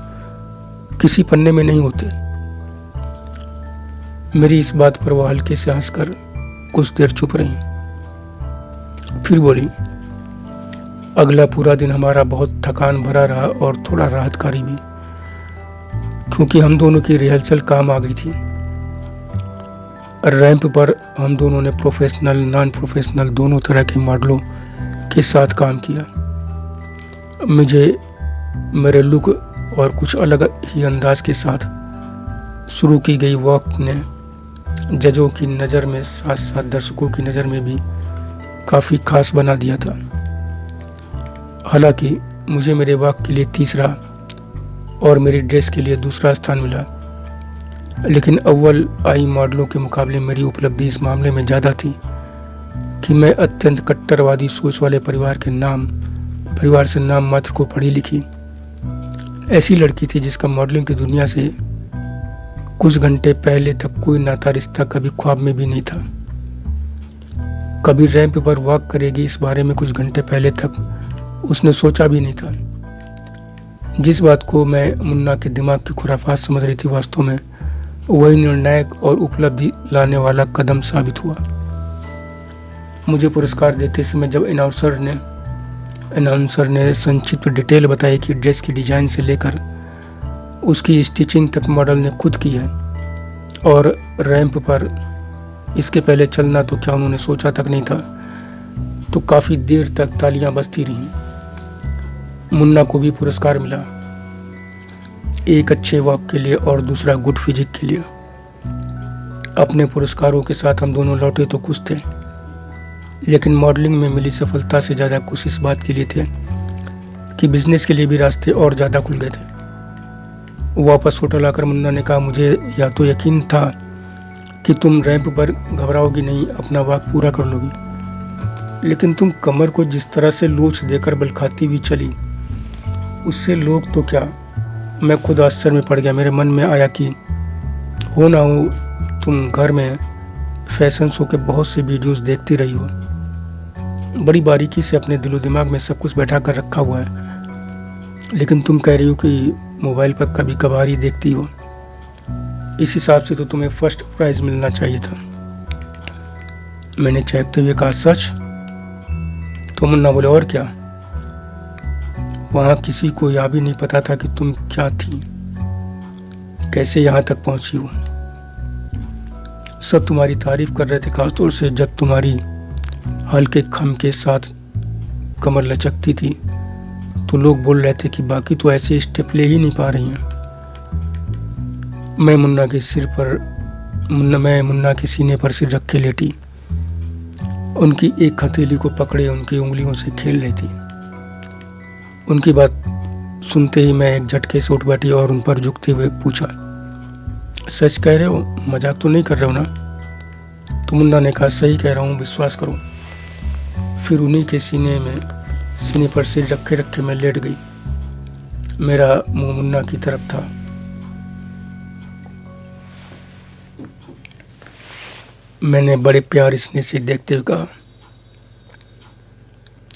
किसी पन्ने में नहीं होते। मेरी इस बात पर वह हल्के से हंसकर कुछ देर चुप रही, फिर बोली अगला पूरा दिन हमारा बहुत थकान भरा रहा और थोड़ा राहतकारी भी, क्योंकि हम दोनों की रिहर्सल काम आ गई थी। रैंप पर हम दोनों ने प्रोफेशनल नॉन प्रोफेशनल दोनों तरह के मॉडलों के साथ काम किया। मुझे मेरे लुक और कुछ अलग ही अंदाज के साथ शुरू की गई वॉक ने जजों की नज़र में साथ साथ दर्शकों की नज़र में भी काफ़ी खास बना दिया था। हालांकि मुझे मेरे वॉक के लिए तीसरा और मेरी ड्रेस के लिए दूसरा स्थान मिला, लेकिन अव्वल आई मॉडलों के मुकाबले मेरी उपलब्धि इस मामले में ज़्यादा थी कि मैं अत्यंत कट्टरवादी सोच वाले परिवार से नाम मात्र को पढ़ी लिखी ऐसी लड़की थी जिसका मॉडलिंग की दुनिया से कुछ घंटे पहले तक कोई नाता रिश्ता कभी ख्वाब में भी नहीं था। कभी रैंप पर वॉक करेगी इस बारे में कुछ घंटे पहले तक उसने सोचा भी नहीं था। जिस बात को मैं मुन्ना के दिमाग की खुराफात समझ रही थी, वास्तव में वही निर्णायक और उपलब्धि लाने वाला कदम साबित हुआ। मुझे पुरस्कार देते समय जब अनाउंसर ने संक्षिप्त डिटेल बताई कि ड्रेस की डिजाइन से लेकर उसकी स्टिचिंग तक मॉडल ने खुद की है और रैंप पर इसके पहले चलना तो क्या उन्होंने सोचा तक नहीं था, तो काफ़ी देर तक तालियां बजती रहीं। मुन्ना को भी पुरस्कार मिला, एक अच्छे वॉक के लिए और दूसरा गुड फिजिक के लिए। अपने पुरस्कारों के साथ हम दोनों लौटे तो खुश थे, लेकिन मॉडलिंग में मिली सफलता से ज़्यादा खुश इस बात के लिए थे कि बिजनेस के लिए भी रास्ते और ज़्यादा खुल गए थे। वापस होटल आकर मुन्ना ने कहा मुझे या तो यकीन था कि तुम रैंप पर घबराओगी नहीं, अपना वॉक पूरा कर लोगी, लेकिन तुम कमर को जिस तरह से लोच देकर बल खाती हुई चली उससे लोग तो क्या, मैं खुद आश्चर्य में पड़ गया। मेरे मन में आया कि हो ना हो तुम घर में फैशन शो के बहुत से वीडियोस देखती रही हो, बड़ी बारीकी से अपने दिलो दिमाग में सब कुछ बैठा कर रखा हुआ है, लेकिन तुम कह रही हो कि मोबाइल पर कभी कभार ही देखती हो। इस हिसाब से तो तुम्हें फर्स्ट प्राइज मिलना चाहिए था। मैंने चहकते हुए कहा, सच? तो मुन्ना बोले, और क्या, वहां किसी को यह भी नहीं पता था कि तुम क्या थी, कैसे यहां तक पहुंची हो। सब तुम्हारी तारीफ कर रहे थे, खासतौर से जब तुम्हारी हल्के खम के साथ कमर लचकती थी तो लोग बोल रहे थे कि बाकी तो ऐसे स्टेप ले ही नहीं पा रही हैं। मैं मुन्ना के सीने पर सिर रख के लेटी, उनकी एक हथेली को पकड़े उनकी उंगलियों से खेल रही थी। उनकी बात सुनते ही मैं एक झटके से उठ बैठी और उन पर झुकते हुए पूछा, सच कह रहे हो, मजाक तो नहीं कर रहे हो ना? तो मुन्ना ने कहा, सही कह रहा हूँ, विश्वास करो। फिर उन्हीं के सीने पर सिर रखे रखे मैं लेट गई। मेरा मुंह मुन्ना की तरफ था। मैंने बड़े प्यार स्नेह से देखते हुए कहा,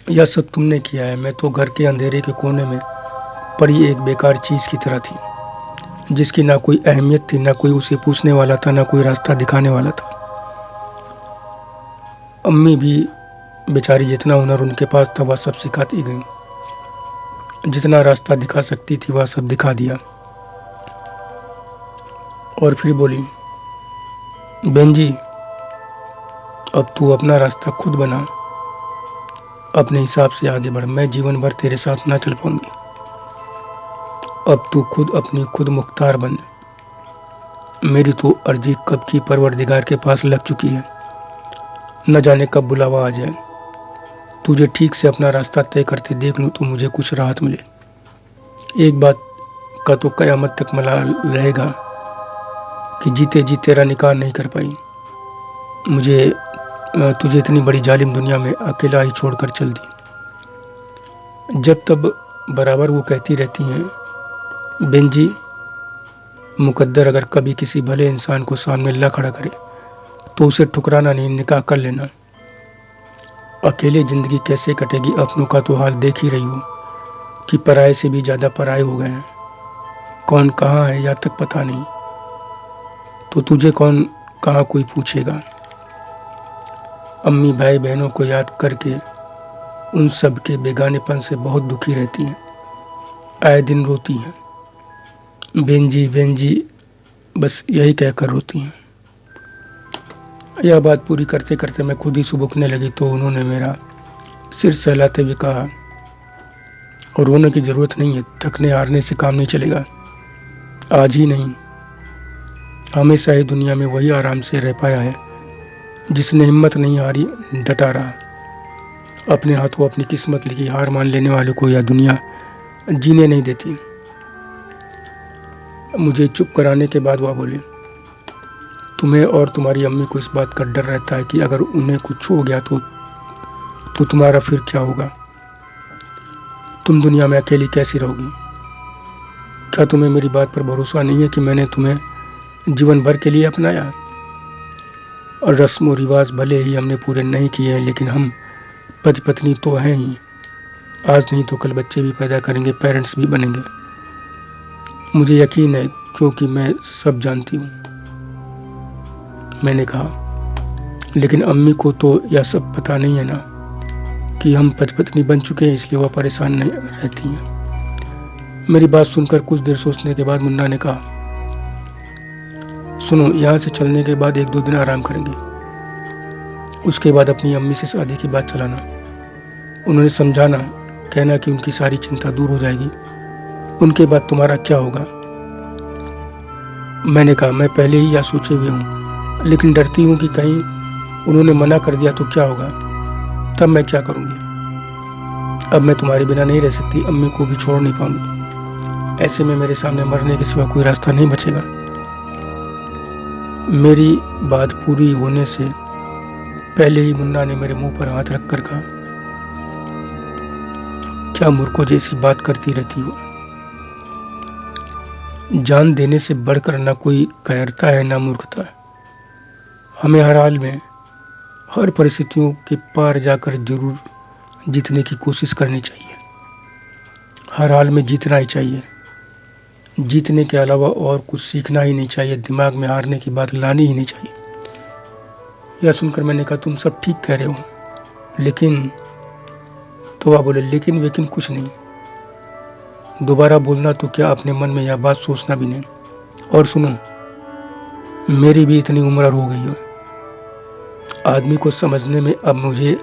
यह सब तुमने किया है। मैं तो घर के अंधेरे के कोने में पड़ी एक बेकार चीज की तरह थी, जिसकी ना कोई अहमियत थी, ना कोई उसे पूछने वाला था, ना कोई रास्ता दिखाने वाला था। अम्मी भी बेचारी, जितना हुनर उनके पास था वह सब सिखाती गई। जितना रास्ता दिखा सकती थी वह सब दिखा दिया। और फिर बोली, बहन जी, अब तू अपना रास्ता खुद बना, अपने हिसाब से आगे बढ़। मैं जीवन भर तेरे साथ ना चल पाऊंगी। अब तू खुद मुख्तार बन। मेरी तो अर्जी कब की परवरदिगार के पास लग चुकी है, न जाने कब बुलावा आ जाए। तुझे ठीक से अपना रास्ता तय करते देख लूँ तो मुझे कुछ राहत मिले। एक बात का तो कयामत तक मलाल रहेगा कि जीते जी तेरा निकाह नहीं कर पाई। मुझे तुझे इतनी बड़ी जालिम दुनिया में अकेला ही छोड़कर चल दी। जब तब बराबर वो कहती रहती हैं, बहन जी, मुकद्दर अगर कभी किसी भले इंसान को सामने ला खड़ा करे तो उसे ठुकराना नहीं, निकाह कर लेना। अकेले जिंदगी कैसे कटेगी, अपनों का तो हाल देख ही रही हो कि पराये से भी ज़्यादा पराये हो गए हैं। कौन कहाँ है या तक पता नहीं, तो तुझे कौन कहाँ कोई पूछेगा। अम्मी भाई बहनों को याद करके उन सब के बेगानेपन से बहुत दुखी रहती हैं। आए दिन रोती हैं, बहन जी, बस यही कहकर रोती हैं। यह बात पूरी करते करते मैं खुद ही सुबकने लगी तो उन्होंने मेरा सिर सहलाते हुए कहा, और रोने की ज़रूरत नहीं है, थकने हारने से काम नहीं चलेगा। आज ही नहीं, हमेशा ही दुनिया में वही आराम से रह पाया है जिसने हिम्मत नहीं हारी, डटा रहा। अपने हाथों अपनी किस्मत लिखी, हार मान लेने वाले को यह दुनिया जीने नहीं देती। मुझे चुप कराने के बाद वह बोले, तुम्हें और तुम्हारी अम्मी को इस बात का डर रहता है कि अगर उन्हें कुछ हो गया तो तुम्हारा फिर क्या होगा? तुम दुनिया में अकेली कैसी रहोगी? क्या तुम्हें मेरी बात पर भरोसा नहीं है कि मैंने तुम्हें जीवन भर के लिए अपनाया? और रस्म और रिवाज भले ही हमने पूरे नहीं किए हैं, लेकिन हम पति पत्नी तो हैं ही। आज नहीं तो कल बच्चे भी पैदा करेंगे, पेरेंट्स भी बनेंगे। मुझे यकीन है क्योंकि मैं सब जानती हूँ। मैंने कहा, लेकिन अम्मी को तो यह सब पता नहीं है ना कि हम पति पत्नी बन चुके हैं, इसलिए वह परेशान नहीं रहती हैं। मेरी बात सुनकर कुछ देर सोचने के बाद मुन्ना ने कहा, सुनो, यहाँ से चलने के बाद 1-2 दिन आराम करेंगे, उसके बाद अपनी अम्मी से शादी की बात चलाना। उन्होंने समझाना, कहना कि उनकी सारी चिंता दूर हो जाएगी, उनके बाद तुम्हारा क्या होगा। मैंने कहा, मैं पहले ही यह सोचे हुए हूँ, लेकिन डरती हूँ कि कहीं उन्होंने मना कर दिया तो क्या होगा, तब मैं क्या करूँगी। अब मैं तुम्हारे बिना नहीं रह सकती, अम्मी को भी छोड़ नहीं पाऊंगी। ऐसे में मेरे सामने मरने के सिवा कोई रास्ता नहीं बचेगा। मेरी बात पूरी होने से पहले ही मुन्ना ने मेरे मुंह पर हाथ रख कर कहा, क्या मूर्खों जैसी बात करती रहती हो। जान देने से बढ़कर ना कोई कायरता है ना मूर्खता है। हमें हर हाल में, हर परिस्थितियों के पार जाकर जरूर जीतने की कोशिश करनी चाहिए। हर हाल में जीतना ही चाहिए। जीतने के अलावा और कुछ सीखना ही नहीं चाहिए, दिमाग में हारने की बात लानी ही नहीं चाहिए। यह सुनकर मैंने कहा तुम सब ठीक कह रहे हो, लेकिन तो वह बोले लेकिन वेकिन कुछ नहीं, दोबारा बोलना तो क्या, अपने मन में यह बात सोचना भी नहीं। और सुनो, मेरी भी इतनी उम्र हो गई है, आदमी को समझने में अब मुझे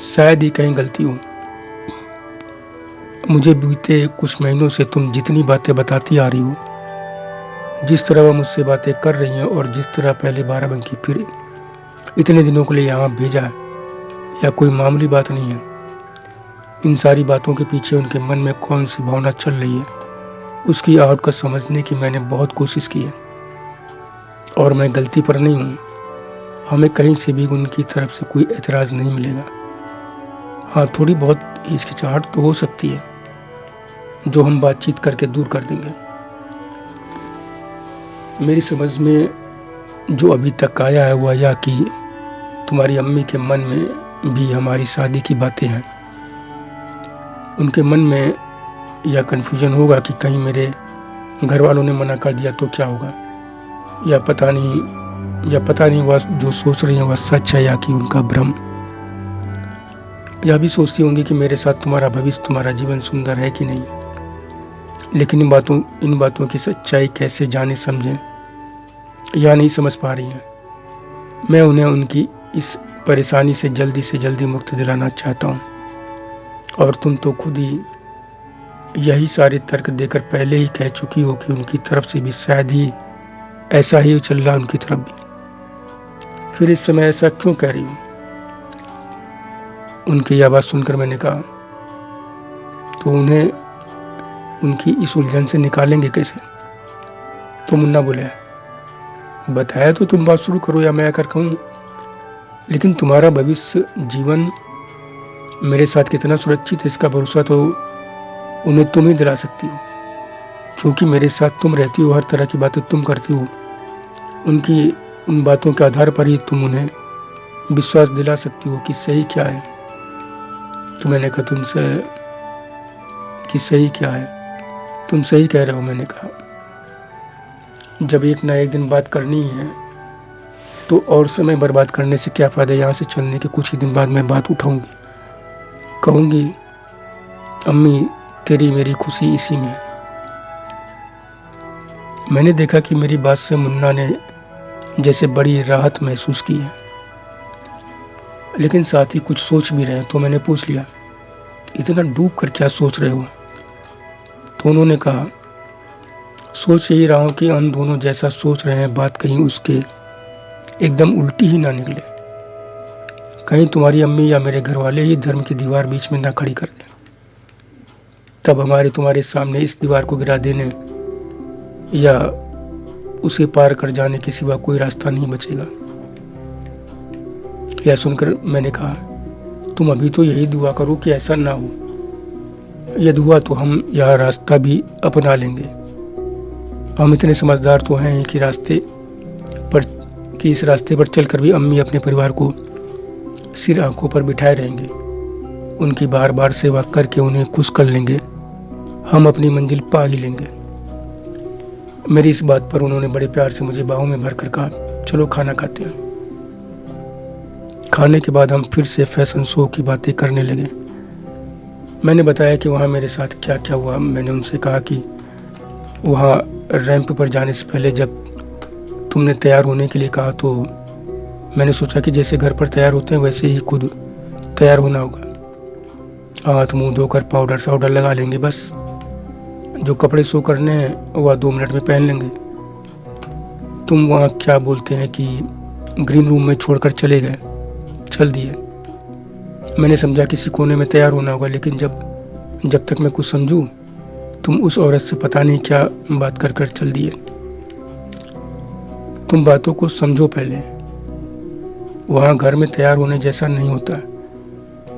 शायद ही कहीं गलती हो। मुझे बीते कुछ महीनों से तुम जितनी बातें बताती आ रही हो, जिस तरह वह मुझसे बातें कर रही हैं और जिस तरह पहले बाराबंकी फिर इतने दिनों के लिए यहाँ भेजा है, यह कोई मामूली बात नहीं है। इन सारी बातों के पीछे उनके मन में कौन सी भावना चल रही है, उसकी आहट को समझने की मैंने बहुत कोशिश की है। और मैं गलती पर नहीं हूँ, हमें कहीं से भी उनकी तरफ से कोई एतराज़ नहीं मिलेगा। हाँ, थोड़ी बहुत हिचकिचाहट तो हो सकती है, जो हम बातचीत करके दूर कर देंगे। मेरी समझ में जो अभी तक आया है वह यह कि तुम्हारी अम्मी के मन में भी हमारी शादी की बातें हैं। उनके मन में यह कन्फ्यूजन होगा कि कहीं मेरे घर वालों ने मना कर दिया तो क्या होगा, या पता नहीं वह जो सोच रही है वह सच है या कि उनका भ्रम। यह भी सोचती होंगी कि मेरे साथ तुम्हारा भविष्य, तुम्हारा जीवन सुंदर है कि नहीं। लेकिन इन बातों की सच्चाई कैसे जाने समझें, यह नहीं समझ पा रही हैं। मैं उन्हें उनकी इस परेशानी से जल्दी मुक्त दिलाना चाहता हूँ। और तुम तो खुद ही यही सारे तर्क देकर पहले ही कह चुकी हो कि उनकी तरफ से भी शायद ही ऐसा ही चल रहा, उनकी तरफ भी। फिर इस समय ऐसा क्यों कह रही हूँ? उनकी यह बात सुनकर मैंने कहा तो उन्हें उनकी इस उलझन से निकालेंगे कैसे? तो मुन्ना बोले बताया तो तुम बात शुरू करो या मैं आकर कहूँ, लेकिन तुम्हारा भविष्य जीवन मेरे साथ कितना सुरक्षित है इसका भरोसा तो उन्हें तुम ही दिला सकती हो, क्योंकि मेरे साथ तुम रहती हो, हर तरह की बातें तुम करती हो। उनकी उन बातों के आधार पर ही तुम उन्हें विश्वास दिला सकती हो कि सही क्या है। तो मैंने कहा तुमसे कि सही क्या है? तुम सही कह रहे हो। मैंने कहा जब एक ना एक दिन बात करनी है तो और समय बर्बाद करने से क्या फ़ायदा। यहाँ से चलने के कुछ ही दिन बाद मैं बात उठाऊंगी, कहूँगी अम्मी तेरी मेरी खुशी इसी में है। मैंने देखा कि मेरी बात से मुन्ना ने जैसे बड़ी राहत महसूस की है, लेकिन साथ ही कुछ सोच भी रहे हैं। तो मैंने पूछ लिया इतना डूब कर क्या सोच रहे हो? तो उन्होंने कहा सोच यही रहा हूँ कि हम दोनों जैसा सोच रहे हैं बात कहीं उसके एकदम उल्टी ही ना निकले, कहीं तुम्हारी अम्मी या मेरे घर वाले ही धर्म की दीवार बीच में ना खड़ी कर दें। तब हमारे तुम्हारे सामने इस दीवार को गिरा देने या उसे पार कर जाने के सिवा कोई रास्ता नहीं बचेगा। यह सुनकर मैंने कहा तुम अभी तो यही दुआ करो कि ऐसा ना हो। यदि हुआ तो हम यह रास्ता भी अपना लेंगे। हम इतने समझदार तो हैं कि इस रास्ते पर चलकर भी अम्मी अपने परिवार को सिर आंखों पर बिठाए रहेंगे। उनकी बार बार सेवा करके उन्हें खुश कर लेंगे। हम अपनी मंजिल पा ही लेंगे। मेरी इस बात पर उन्होंने बड़े प्यार से मुझे बाहों में भरकर कहा चलो खाना खाते हैं। खाने के बाद हम फिर से फैशन शो की बातें करने लगे। मैंने बताया कि वहाँ मेरे साथ क्या क्या हुआ। मैंने उनसे कहा कि वहाँ रैंप पर जाने से पहले जब तुमने तैयार होने के लिए कहा तो मैंने सोचा कि जैसे घर पर तैयार होते हैं वैसे ही खुद तैयार होना होगा। हाथ मुंह धोकर पाउडर साउडर लगा लेंगे, बस जो कपड़े शो करने हैं वह 2 मिनट में पहन लेंगे। तुम वहाँ क्या बोलते हैं कि ग्रीन रूम में छोड़कर चल दिए। मैंने समझा किसी कोने में तैयार होना होगा, लेकिन जब तक मैं कुछ समझूं तुम उस औरत से पता नहीं क्या बात कर चल दिए। तुम बातों को समझो पहले। वहाँ घर में तैयार होने जैसा नहीं होता।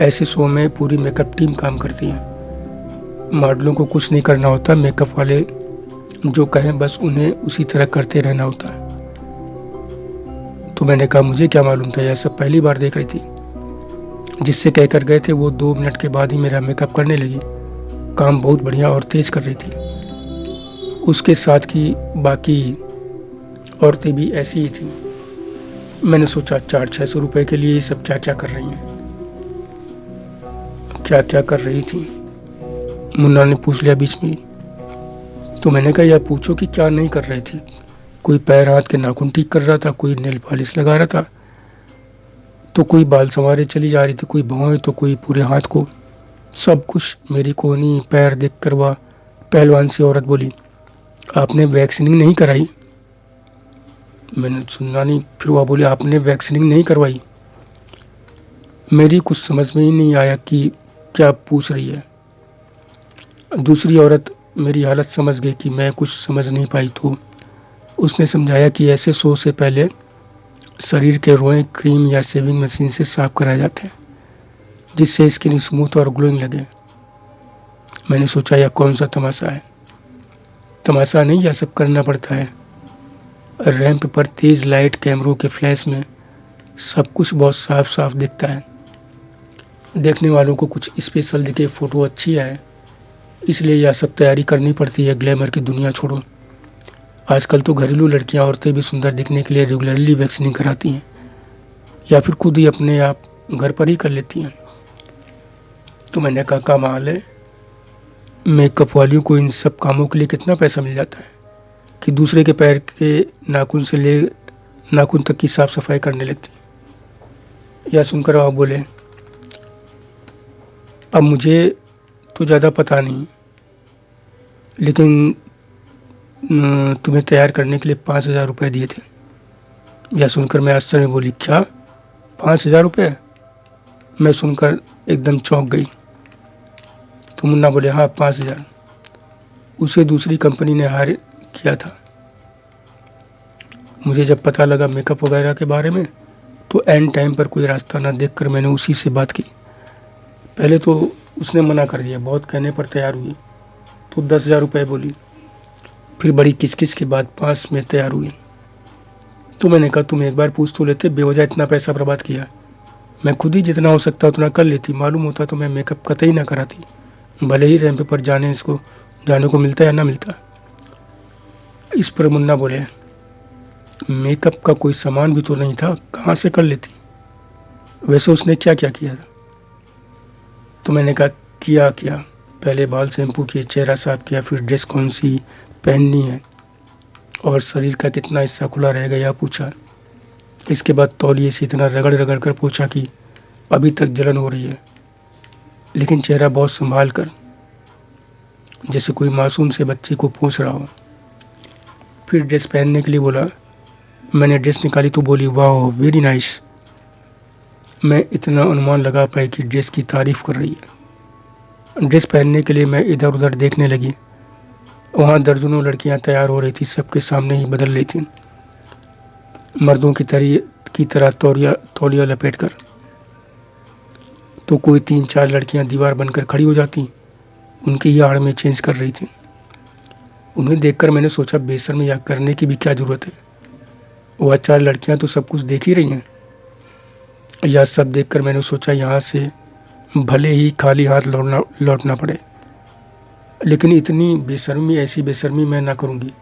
ऐसे शो में पूरी मेकअप टीम काम करती है। मॉडलों को कुछ नहीं करना होता, मेकअप वाले जो कहें बस उन्हें उसी तरह करते रहना होता है। तो मैंने कहा मुझे क्या मालूम था, यह सब पहली बार देख रही थी। जिससे कहकर गए थे वो 2 मिनट के बाद ही मेरा मेकअप करने लगी। काम बहुत बढ़िया और तेज कर रही थी। उसके साथ की बाकी औरतें भी ऐसी ही थीं। मैंने सोचा 400-600 रुपए के लिए ये सब क्या क्या कर रही हैं, क्या क्या कर रही थी। मुन्ना ने पूछ लिया बीच में ही। तो मैंने कहा यार पूछो कि क्या नहीं कर रही थी। कोई पैर हाथ के नाखून ठीक कर रहा था, कोई नेल पॉलिश लगा रहा था, तो कोई बाल संवारे चली जा रही थी, कोई भौं तो कोई पूरे हाथ को। सब कुछ मेरी कोहनी पैर देख कर वह पहलवान सी औरत बोली, आपने वैक्सीनिंग नहीं कराई? मैंने सुना नहीं। फिर वह बोली, आपने वैक्सीनिंग नहीं करवाई? मेरी कुछ समझ में ही नहीं आया कि क्या पूछ रही है। दूसरी औरत मेरी हालत समझ गई कि मैं कुछ समझ नहीं पाई, तो उसने समझाया कि ऐसे शो से पहले शरीर के रोए क्रीम या शेविंग मशीन से साफ कराए जाते हैं, जिससे स्किन स्मूथ और ग्लोइंग लगे। मैंने सोचा यह कौन सा तमाशा है। तमाशा नहीं, यह सब करना पड़ता है। रैंप पर तेज लाइट कैमरों के फ्लैश में सब कुछ बहुत साफ साफ दिखता है। देखने वालों को कुछ स्पेशल दिखे, फ़ोटो अच्छी आए, इसलिए यह सब तैयारी करनी पड़ती है। ग्लैमर की दुनिया छोड़ो, आजकल तो घरेलू लड़कियां औरतें भी सुंदर दिखने के लिए रेगुलरली वैक्सीनिंग कराती हैं, या फिर खुद ही अपने आप घर पर ही कर लेती हैं। तो मैंने कहा कमाल है, मेकअप वालियों को इन सब कामों के लिए कितना पैसा मिल जाता है कि दूसरे के पैर के नाखून से ले नाखून तक की साफ सफाई करने लगती हैं। यह सुनकर आप बोले, अब मुझे तो ज़्यादा पता नहीं, लेकिन तुम्हें तैयार करने के लिए 5,000 रुपये दिए थे। यह सुनकर मैं आश्चर्य में बोली, क्या 5,000 रुपये? मैं सुनकर एकदम चौंक गई। तो मुन्ना बोले, हाँ 5,000। उसे दूसरी कंपनी ने हायर किया था। मुझे जब पता लगा मेकअप वगैरह के बारे में, तो एंड टाइम पर कोई रास्ता ना देखकर मैंने उसी से बात की। पहले तो उसने मना कर दिया, बहुत कहने पर तैयार हुई तो 10,000 रुपये बोली। फिर बड़ी किचकिच के बाद 5 में तैयार हुई। तो मैंने कहा तुम एक बार पूछ तो लेते, बेवजह इतना पैसा बर्बाद किया। मैं खुद ही जितना हो सकता उतना कर लेती। मालूम होता तो मैं मेकअप कतई ना कराती, भले ही रैंप पर जाने को मिलता या ना मिलता। इस पर मुन्ना बोले, मेकअप का कोई सामान भी तो नहीं था, कहाँ से कर लेती? वैसे उसने क्या क्या किया था? तो मैंने कहा किया पहले बाल शैम्पू किए, चेहरा साफ किया, फिर ड्रेस कौन सी पहननी है और शरीर का कितना हिस्सा खुला रहेगा यह पूछा। इसके बाद तौलिए से इतना रगड़ रगड़ कर पूछा कि अभी तक जलन हो रही है, लेकिन चेहरा बहुत संभाल कर, जैसे कोई मासूम से बच्चे को पूछ रहा हो। फिर ड्रेस पहनने के लिए बोला। मैंने ड्रेस निकाली तो बोली, वाह वेरी नाइस। मैं इतना अनुमान लगा पाई कि ड्रेस की तारीफ कर रही है। ड्रेस पहनने के लिए मैं इधर उधर देखने लगी। वहाँ दर्जनों लड़कियाँ तैयार हो रही थी, सबके सामने ही बदल रही थी, मर्दों की तरह तौलिया लपेट कर। तो कोई 3-4 लड़कियाँ दीवार बनकर खड़ी हो जाती, उनकी ही आड़ में चेंज कर रही थी। उन्हें देखकर मैंने सोचा बेशर्म या करने की भी क्या ज़रूरत है, वह 4 लड़कियाँ तो सब कुछ देख ही रही हैं। यह सब देखकर मैंने सोचा यहाँ से भले ही खाली हाथ लौटना पड़े, लेकिन इतनी बेशर्मी, ऐसी बेशर्मी मैं ना करूँगी।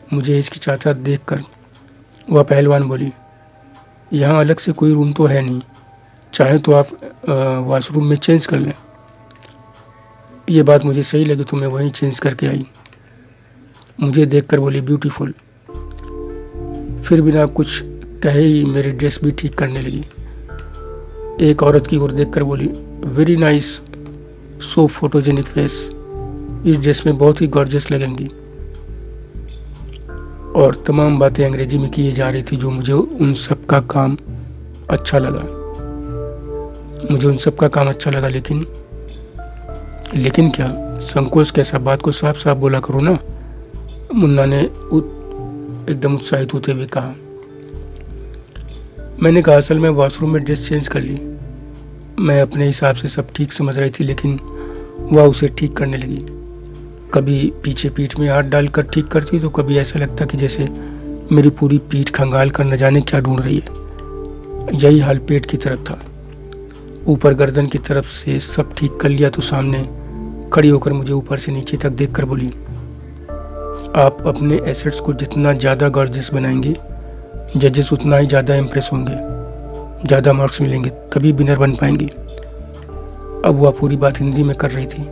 मुझे हिचकिचाता देखकर वह पहलवान बोली, यहाँ अलग से कोई रूम तो है नहीं, चाहे तो आप वॉशरूम में चेंज कर लें। ये बात मुझे सही लगी तो मैं वहीं चेंज करके आई। मुझे देखकर बोली, ब्यूटीफुल। फिर बिना कुछ कहे ही मेरी ड्रेस भी ठीक करने लगी। एक औरत की ओर देखकर बोली, वेरी नाइस, सो फोटोजेनिक फेस, इस ड्रेस में बहुत ही गॉर्जियस लगेंगी। और तमाम बातें अंग्रेजी में की जा रही थी, जो मुझे उन सब का काम अच्छा लगा। लेकिन क्या संकोच कैसा, बात को साफ साफ बोला करो ना, मुन्ना ने एकदम उत्साहित होते हुए कहा। मैंने कहा असल में वॉशरूम में ड्रेस चेंज कर ली। मैं अपने हिसाब से सब ठीक समझ रही थी, लेकिन वह उसे ठीक करने लगी। कभी पीछे पीठ में हाथ डालकर ठीक करती, तो कभी ऐसा लगता कि जैसे मेरी पूरी पीठ खंगाल कर न जाने क्या ढूंढ रही है। यही हाल पेट की तरफ था। ऊपर गर्दन की तरफ से सब ठीक कर लिया तो सामने खड़ी होकर मुझे ऊपर से नीचे तक देखकर बोली, आप अपने एसेट्स को जितना ज़्यादा गॉर्जियस बनाएंगे, जजेस उतना ही ज़्यादा इम्प्रेस होंगे, ज़्यादा मार्क्स मिलेंगे, तभी विनर बन पाएंगे। अब वह पूरी बात हिंदी में कर रही थी।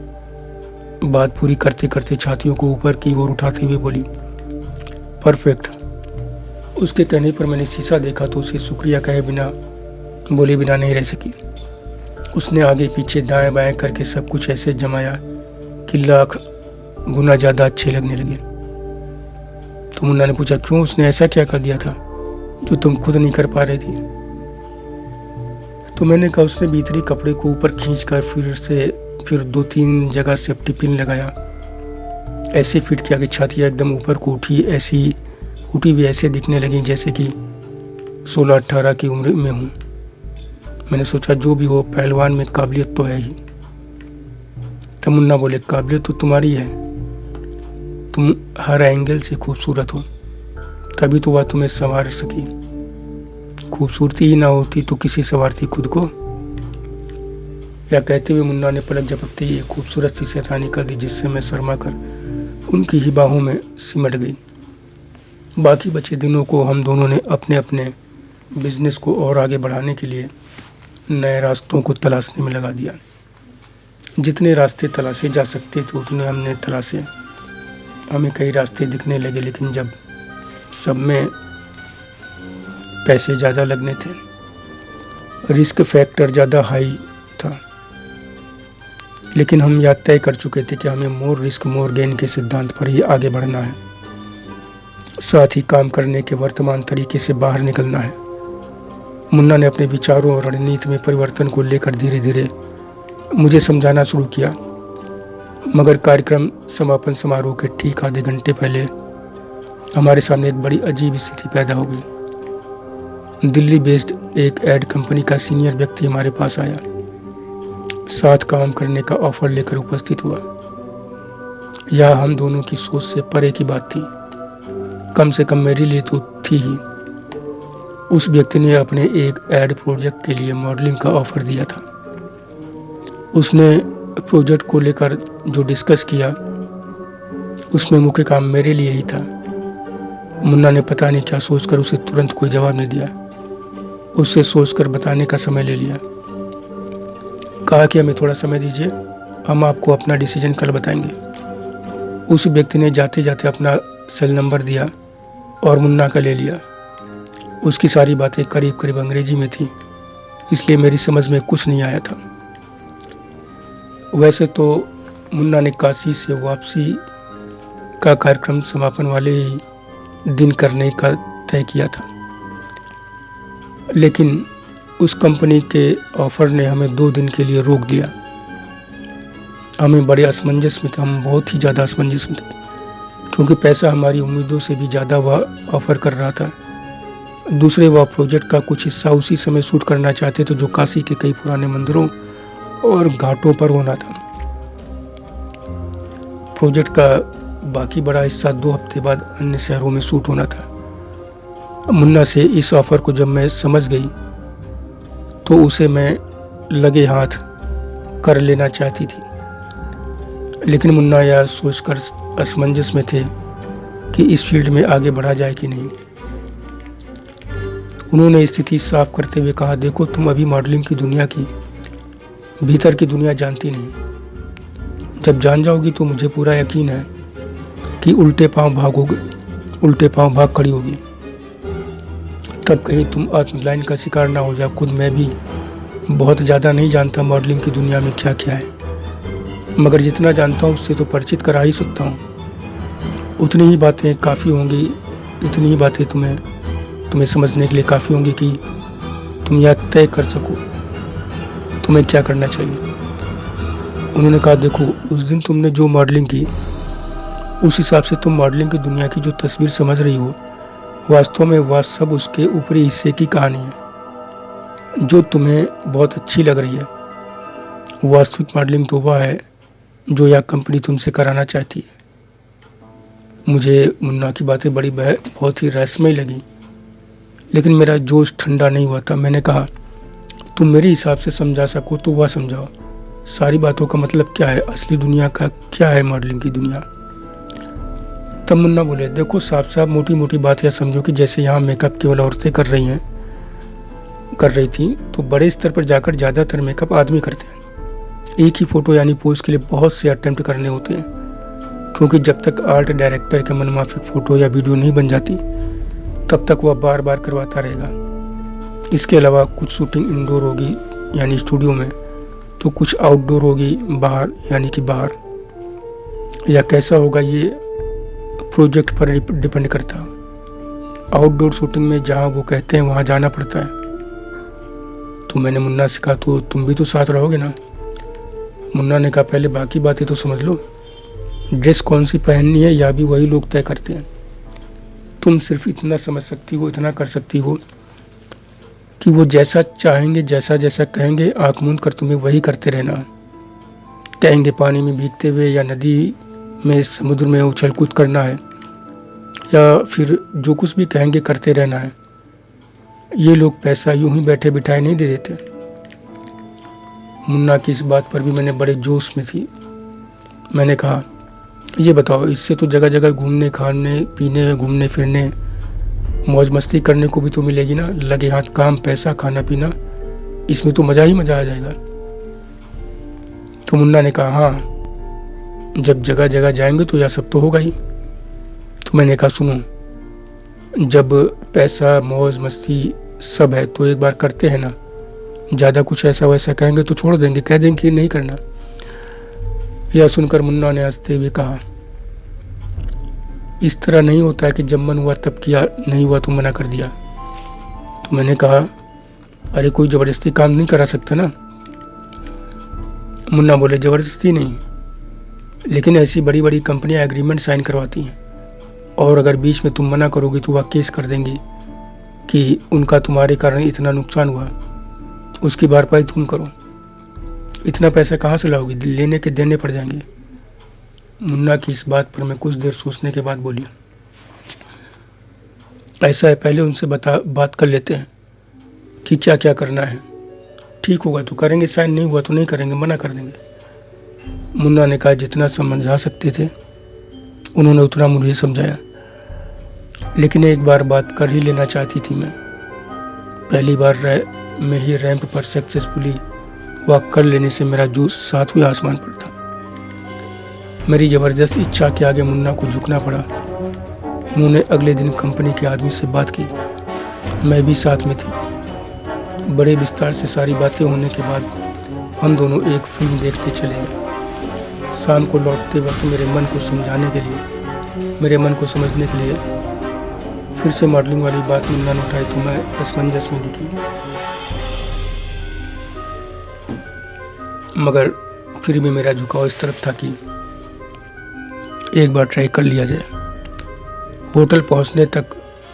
बात पूरी करते करते छातियों को ऊपर की ओर उठाते हुए बोली, परफेक्ट। उसके कहने पर मैंने शीशा देखा तो उसे शुक्रिया कहे बिना, बोले बिना नहीं रह सकी। उसने आगे पीछे दाएं बाएं करके सब कुछ ऐसे जमाया कि लाख गुना ज़्यादा अच्छे लगने लगे। तो मुन्ना ने पूछा, क्यों? उसने ऐसा क्या कर दिया था जो तुम खुद नहीं कर पा रही थी? तो मैंने कहा, उसने भीतरी कपड़े को ऊपर खींचकर फिर 2-3 जगह सेफ्टी पिन लगाया, ऐसे फिट किया कि छातियाँ एकदम ऊपर को उठी भी ऐसे दिखने लगी जैसे कि 16-18 की उम्र में हूँ। मैंने सोचा जो भी हो, पहलवान में काबिलियत तो है ही। तब मुन्ना बोले, काबिलियत तो तुम्हारी है, तुम हर एंगल से खूबसूरत हो, तभी तो वह तुम्हें संवार सकी। खूबसूरती ही ना होती तो किसी संवारती खुद को? या कहते हुए मुन्ना ने पलक झपकते ही एक खूबसूरत सी शैतानी कर दी, जिससे मैं शर्मा कर उनकी ही बाहों में सिमट गई। बाकी बचे दिनों को हम दोनों ने अपने अपने बिजनेस को और आगे बढ़ाने के लिए नए रास्तों को तलाशने में लगा दिया। जितने रास्ते तलाशे जा सकते थे उतने हमने तलाशे। हमें कई रास्ते दिखने लगे, लेकिन जब सब में पैसे ज़्यादा लगने थे, रिस्क फैक्टर ज़्यादा हाई था, लेकिन हम यह तय कर चुके थे कि हमें मोर रिस्क मोर गेन के सिद्धांत पर ही आगे बढ़ना है। साथ ही काम करने के वर्तमान तरीके से बाहर निकलना है। मुन्ना ने अपने विचारों और रणनीति में परिवर्तन को लेकर धीरे धीरे मुझे समझाना शुरू किया, मगर कार्यक्रम समापन समारोह के ठीक आधे घंटे पहले हमारे सामने एक बड़ी अजीब स्थिति पैदा हो गई। दिल्ली बेस्ड एक एड कंपनी का सीनियर व्यक्ति हमारे पास आया, साथ काम करने का ऑफर लेकर उपस्थित हुआ। यह हम दोनों की सोच से परे की बात थी, कम से कम मेरे लिए तो थी ही। उस व्यक्ति ने अपने एक एड प्रोजेक्ट के लिए मॉडलिंग का ऑफर दिया था। उसने प्रोजेक्ट को लेकर जो डिस्कस किया उसमें मुख्य काम मेरे लिए ही था। मुन्ना ने पता नहीं क्या सोचकर उसे तुरंत कोई जवाब नहीं दिया। उससे सोचकर बताने का समय ले लिया। कहा कि हमें थोड़ा समय दीजिए, हम आपको अपना डिसीजन कल बताएंगे। उस व्यक्ति ने जाते जाते अपना सेल नंबर दिया और मुन्ना का ले लिया। उसकी सारी बातें करीब करीब अंग्रेजी में थी, इसलिए मेरी समझ में कुछ नहीं आया था। वैसे तो मुन्ना ने काशी से वापसी का कार्यक्रम समापन वाले ही दिन करने का तय किया था, लेकिन उस कंपनी के ऑफर ने हमें 2 दिन के लिए रोक दिया। हमें बड़े असमंजस में थे, हम बहुत ही ज़्यादा असमंजस में थे, क्योंकि पैसा हमारी उम्मीदों से भी ज़्यादा वह ऑफर कर रहा था। दूसरे वह प्रोजेक्ट का कुछ हिस्सा उसी समय शूट करना चाहते थे जो काशी के कई पुराने मंदिरों और घाटों पर होना था। प्रोजेक्ट का बाकी बड़ा हिस्सा 2 हफ्ते बाद अन्य शहरों में शूट होना था। मुन्ना से इस ऑफर को जब मैं समझ गई तो उसे मैं लगे हाथ कर लेना चाहती थी, लेकिन मुन्ना यह सोचकर असमंजस में थे कि इस फील्ड में आगे बढ़ा जाए कि नहीं। उन्होंने स्थिति साफ करते हुए कहा, देखो तुम अभी मॉडलिंग की दुनिया की भीतर की दुनिया जानती नहीं। जब जान जाओगी तो मुझे पूरा यकीन है कि उल्टे पांव भाग खड़ी होगी। तब कहीं तुम आत्मग्लानि का शिकार ना हो जाओ। खुद मैं भी बहुत ज़्यादा नहीं जानता मॉडलिंग की दुनिया में क्या क्या है, मगर जितना जानता हूँ उससे तो परिचित करा ही सकता हूँ। उतनी ही बातें काफ़ी होंगी, इतनी ही बातें तुम्हें समझने के लिए काफ़ी होंगी कि तुम यह तय कर सको तुम्हें क्या करना चाहिए। उन्होंने कहा, देखो उस दिन तुमने जो मॉडलिंग की उस हिसाब से तुम मॉडलिंग की दुनिया की जो तस्वीर समझ रही हो, वास्तव में वह सब उसके ऊपरी हिस्से की कहानी है जो तुम्हें बहुत अच्छी लग रही है। वास्तविक मॉडलिंग तो वह है जो यह कंपनी तुमसे कराना चाहती है। मुझे मुन्ना की बातें बहुत ही रहस्यमय लगी, लेकिन मेरा जोश ठंडा नहीं हुआ था। मैंने कहा, तुम मेरे हिसाब से समझा सको तो वह समझाओ। सारी बातों का मतलब क्या है, असली दुनिया का क्या है मॉडलिंग की दुनिया। तब मुन्ना बोले, देखो साफ साफ मोटी मोटी बात या समझो कि जैसे यहाँ मेकअप केवल औरतें कर रही थी, तो बड़े स्तर पर जाकर ज़्यादातर मेकअप आदमी करते हैं। एक ही फ़ोटो यानी पोज के लिए बहुत से अटेम्प्ट करने होते हैं, क्योंकि जब तक आर्ट डायरेक्टर के मनमाफिक फ़ोटो या वीडियो नहीं बन जाती तब तक वह बार बार करवाता रहेगा। इसके अलावा कुछ शूटिंग इंडोर होगी यानी स्टूडियो में, तो कुछ आउटडोर होगी बाहर यानी कि बाहर, या कैसा होगा ये प्रोजेक्ट पर डिपेंड करता। आउटडोर शूटिंग में जहाँ वो कहते हैं वहाँ जाना पड़ता है। तो मैंने मुन्ना से कहा, तो तुम भी तो साथ रहोगे ना? मुन्ना ने कहा, पहले बाकी बातें तो समझ लो, ड्रेस कौन सी पहननी है या भी वही लोग तय करते हैं। तुम सिर्फ इतना समझ सकती हो, इतना कर सकती हो कि वो जैसा चाहेंगे, जैसा जैसा कहेंगे, आँख मूंद कर तुम्हें वही करते रहना। कहेंगे पानी में भीगते हुए या नदी में समुद्र में उछल कूद करना है, या फिर जो कुछ भी कहेंगे करते रहना है। ये लोग पैसा यूं ही बैठे बिठाए नहीं दे देते। मुन्ना की इस बात पर भी मैंने बड़े जोश में थी। मैंने कहा, ये बताओ, इससे तो जगह जगह घूमने, खाने पीने, घूमने फिरने, मौज मस्ती करने को भी तो मिलेगी ना। लगे हाथ काम, पैसा, खाना पीना, इसमें तो मज़ा ही मज़ा आ जाएगा। तो मुन्ना ने कहा, हाँ, जब जगह जगह जाएंगे तो यह सब तो होगा ही। तो मैंने कहा, सुनो, जब पैसा, मौज मस्ती सब है तो एक बार करते हैं ना। ज़्यादा कुछ ऐसा वैसा कहेंगे तो छोड़ देंगे, कह देंगे कि नहीं करना। यह सुनकर मुन्ना ने हंसते हुए कहा, इस तरह नहीं होता है कि जब मन हुआ तब किया, नहीं हुआ तो मना कर दिया। तो मैंने कहा, अरे कोई ज़बरदस्ती काम नहीं करा सकता ना। मुन्ना बोले, ज़बरदस्ती नहीं, लेकिन ऐसी बड़ी बड़ी कंपनियां एग्रीमेंट साइन करवाती हैं, और अगर बीच में तुम मना करोगी तो वह केस कर देंगी कि उनका तुम्हारे कारण इतना नुकसान हुआ, उसकी भरपाई तुम करो। इतना पैसा कहाँ से लाओगी, लेने के देने पड़ जाएंगे। मुन्ना की इस बात पर मैं कुछ देर सोचने के बाद बोली, ऐसा है, पहले उनसे बात कर लेते हैं कि क्या क्या करना है। ठीक होगा तो करेंगे साइन, नहीं हुआ तो नहीं करेंगे, मना कर देंगे। मुन्ना ने कहा, जितना समझा सकते थे उन्होंने उतना मुझे समझाया, लेकिन एक बार बात कर ही लेना चाहती थी मैं। पहली बार में ही रैंप पर सक्सेसफुली वॉक कर लेने से मेरा जूस सातवें आसमान पर था। मेरी ज़बरदस्त इच्छा के आगे मुन्ना को झुकना पड़ा। उन्होंने अगले दिन कंपनी के आदमी से बात की, मैं भी साथ में थी। बड़े विस्तार से सारी बातें होने के बाद हम दोनों एक फिल्म देखने चले गए। शाम को लौटते वक्त मेरे मन को समझाने के लिए, मेरे मन को समझने के लिए फिर से मॉडलिंग वाली बात मुन्ना ने उठाई, तो मैं असमंजस में दिखी। मगर फिर भी मेरा झुकाव इस तरफ था कि एक बार ट्राई कर लिया जाए। होटल पहुंचने तक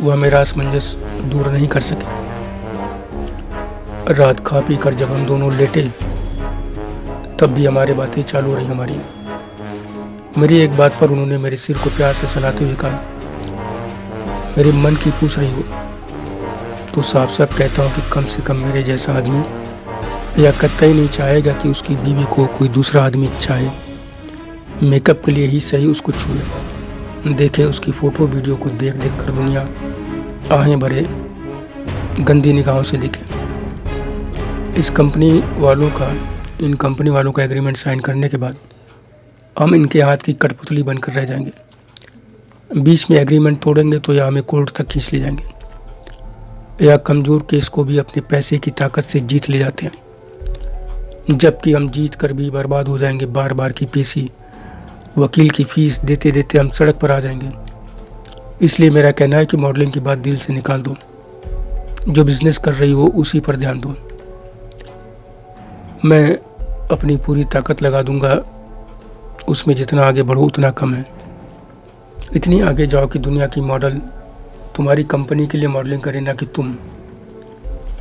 वह मेरा असमंजस दूर नहीं कर सके। रात खा पी कर जब हम दोनों लेटे तब भी हमारी बातें चालू रही हमारी। मेरी एक बात पर उन्होंने मेरे सिर को प्यार से सहलाते हुए कहा, मेरे मन की पूछ रही हो तो साफ साफ कहता हूँ कि कम से कम मेरे जैसा आदमी या कतई नहीं चाहेगा कि उसकी बीवी को कोई दूसरा आदमी चाहे। मेकअप के लिए ही सही उसको छुए, देखे उसकी फ़ोटो वीडियो को देख देख कर दुनिया आहें भरे गंदी निगाहों से देखे। इन कंपनी वालों का एग्रीमेंट साइन करने के बाद हम इनके हाथ की कठपुतली बनकर रह जाएंगे। बीच में एग्रीमेंट तोड़ेंगे तो या हमें कोर्ट तक खींच ले जाएंगे, या कमज़ोर केस को भी अपने पैसे की ताकत से जीत ले जाते हैं, जबकि हम जीत कर भी बर्बाद हो जाएंगे। बार बार की पेशी, वकील की फीस देते देते हम सड़क पर आ जाएंगे। इसलिए मेरा कहना है कि मॉडलिंग की बात दिल से निकाल दो, जो बिजनेस कर रही हो उसी पर ध्यान दो। मैं अपनी पूरी ताकत लगा दूंगा, उसमें जितना आगे बढ़ो उतना कम है। इतनी आगे जाओ कि दुनिया की मॉडल तुम्हारी कंपनी के लिए मॉडलिंग करे, ना कि तुम।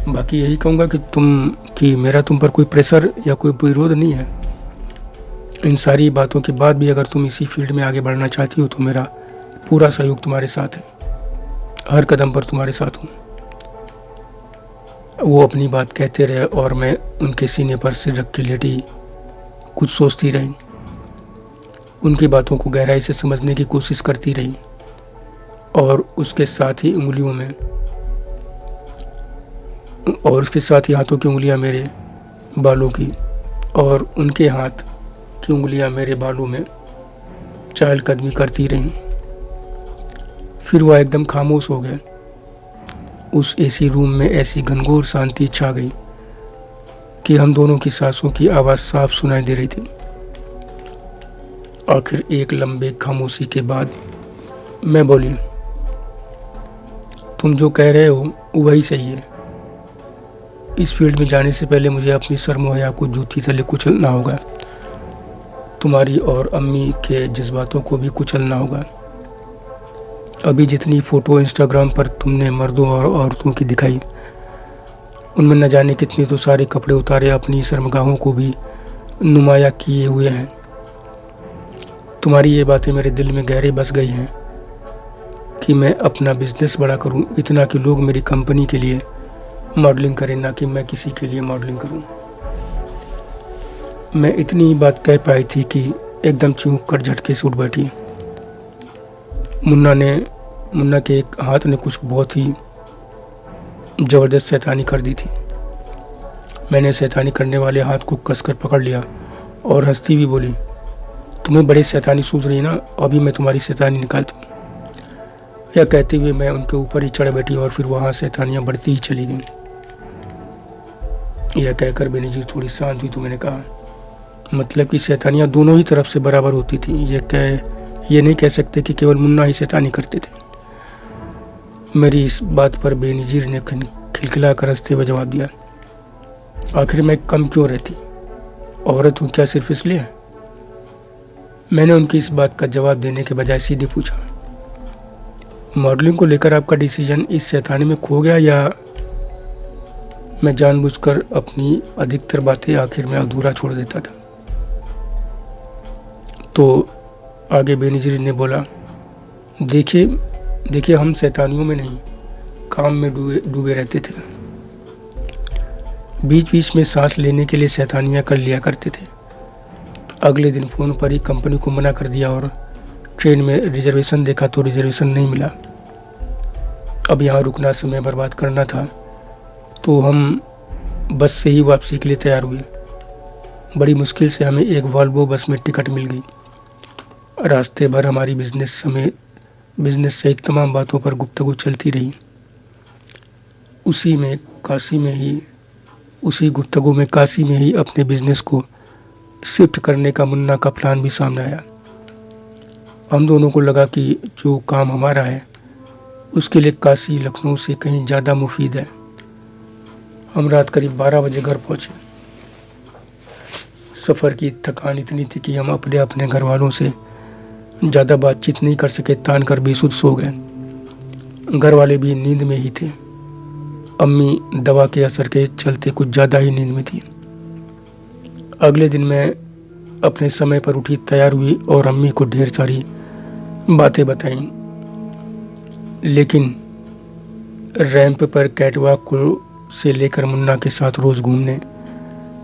बाकी यही कहूँगा कि मेरा तुम पर कोई प्रेशर या कोई विरोध नहीं है। इन सारी बातों के बाद भी अगर तुम इसी फील्ड में आगे बढ़ना चाहती हो तो मेरा पूरा सहयोग तुम्हारे साथ है, हर कदम पर तुम्हारे साथ हूँ। वो अपनी बात कहते रहे और मैं उनके सीने पर सिर रख के लेटी कुछ सोचती रही। उनकी बातों को गहराई से समझने की कोशिश करती रही और उसके साथ ही हाथों की उंगलियां मेरे बालों की और उनके हाथ की उंगलियां मेरे बालों में चहलकदमी करती रहीं। फिर वह एकदम खामोश हो गया। उस एसी रूम में ऐसी घनघोर शांति छा गई कि हम दोनों की सांसों की आवाज़ साफ सुनाई दे रही थी। आखिर एक लंबे खामोशी के बाद मैं बोली, तुम जो कह रहे हो वही सही है। इस फील्ड में जाने से पहले मुझे अपनी शर्म हया को जूती तले कुचलना होगा। तुम्हारी और अम्मी के जज्बातों को भी कुचलना होगा। अभी जितनी फ़ोटो इंस्टाग्राम पर तुमने मर्दों और औरतों की दिखाई, उनमें न जाने कितने तो सारे कपड़े उतारे अपनी शर्मगाहों को भी नुमाया किए हुए हैं। तुम्हारी ये बातें मेरे दिल में गहरे बस गई हैं कि मैं अपना बिजनेस बड़ा करूं, इतना कि लोग मेरी कंपनी के लिए मॉडलिंग करें, ना कि मैं किसी के लिए मॉडलिंग करूं। मैं इतनी बात कह पाई थी कि एकदम चूक कर झटके से उठ बैठी। मुन्ना के एक हाथ ने कुछ बहुत ही ज़बरदस्त शैतानी कर दी थी। मैंने शैतानी करने वाले हाथ को कसकर पकड़ लिया और हंसती हुई बोली, तुम्हें बड़ी शैतानी सूझ रही है ना, अभी मैं तुम्हारी शैतानी निकालती हूँ। यह कहते हुए मैं उनके ऊपर ही चढ़ बैठी और फिर वहाँ शैतानियाँ बढ़ती ही चली गईं। यह कहकर बेनज़ीर थोड़ी शांत हुई तो मैंने कहा, मतलब कि शैतानियाँ दोनों ही तरफ से बराबर होती थी। ये नहीं कह सकते कि केवल मुन्ना ही शैतानी करते थे। मेरी इस बात पर बेनज़ीर ने खिलखिला कर हंसते हुए जवाब दिया, आखिर मैं कम क्यों रहती, औरत हूँ क्या सिर्फ इसलिए? मैंने उनकी इस बात का जवाब देने के बजाय सीधे पूछा, मॉडलिंग को लेकर आपका डिसीजन इस शैतानी में खो गया या मैं जानबूझकर अपनी अधिकतर बातें आखिर में अधूरा छोड़ देता था? तो आगे बेनज़ीर ने बोला, देखिए हम शैतानियों में नहीं, काम में डूबे रहते थे। बीच बीच में सांस लेने के लिए शैतानियाँ कर लिया करते थे। अगले दिन फ़ोन पर ही कंपनी को मना कर दिया और ट्रेन में रिजर्वेशन देखा तो रिजर्वेशन नहीं मिला। अब यहाँ रुकना, समय बर्बाद करना था, तो हम बस से ही वापसी के लिए तैयार हुए। बड़ी मुश्किल से हमें एक वॉल्वो बस में टिकट मिल गई। रास्ते भर हमारी बिजनेस सहित तमाम बातों पर गुफ्तगू चलती रही। उसी गुफ्तगू में काशी में ही अपने बिजनेस को शिफ्ट करने का मुन्ना का प्लान भी सामने आया। हम दोनों को लगा कि जो काम हमारा है उसके लिए काशी लखनऊ से कहीं ज़्यादा मुफीद है। हम रात करीब 12 बजे घर पहुँचे। सफ़र की थकान इतनी थी कि हम अपने घर वालों से ज़्यादा बातचीत नहीं कर सके, तान कर बेसुध सो गए। घर वाले भी नींद में ही थे। अम्मी दवा के असर के चलते कुछ ज़्यादा ही नींद में थी। अगले दिन मैं अपने समय पर उठी, तैयार हुई और अम्मी को ढेर सारी बातें बताईं। लेकिन रैंप पर कैटवॉक को से लेकर मुन्ना के साथ रोज़ घूमने,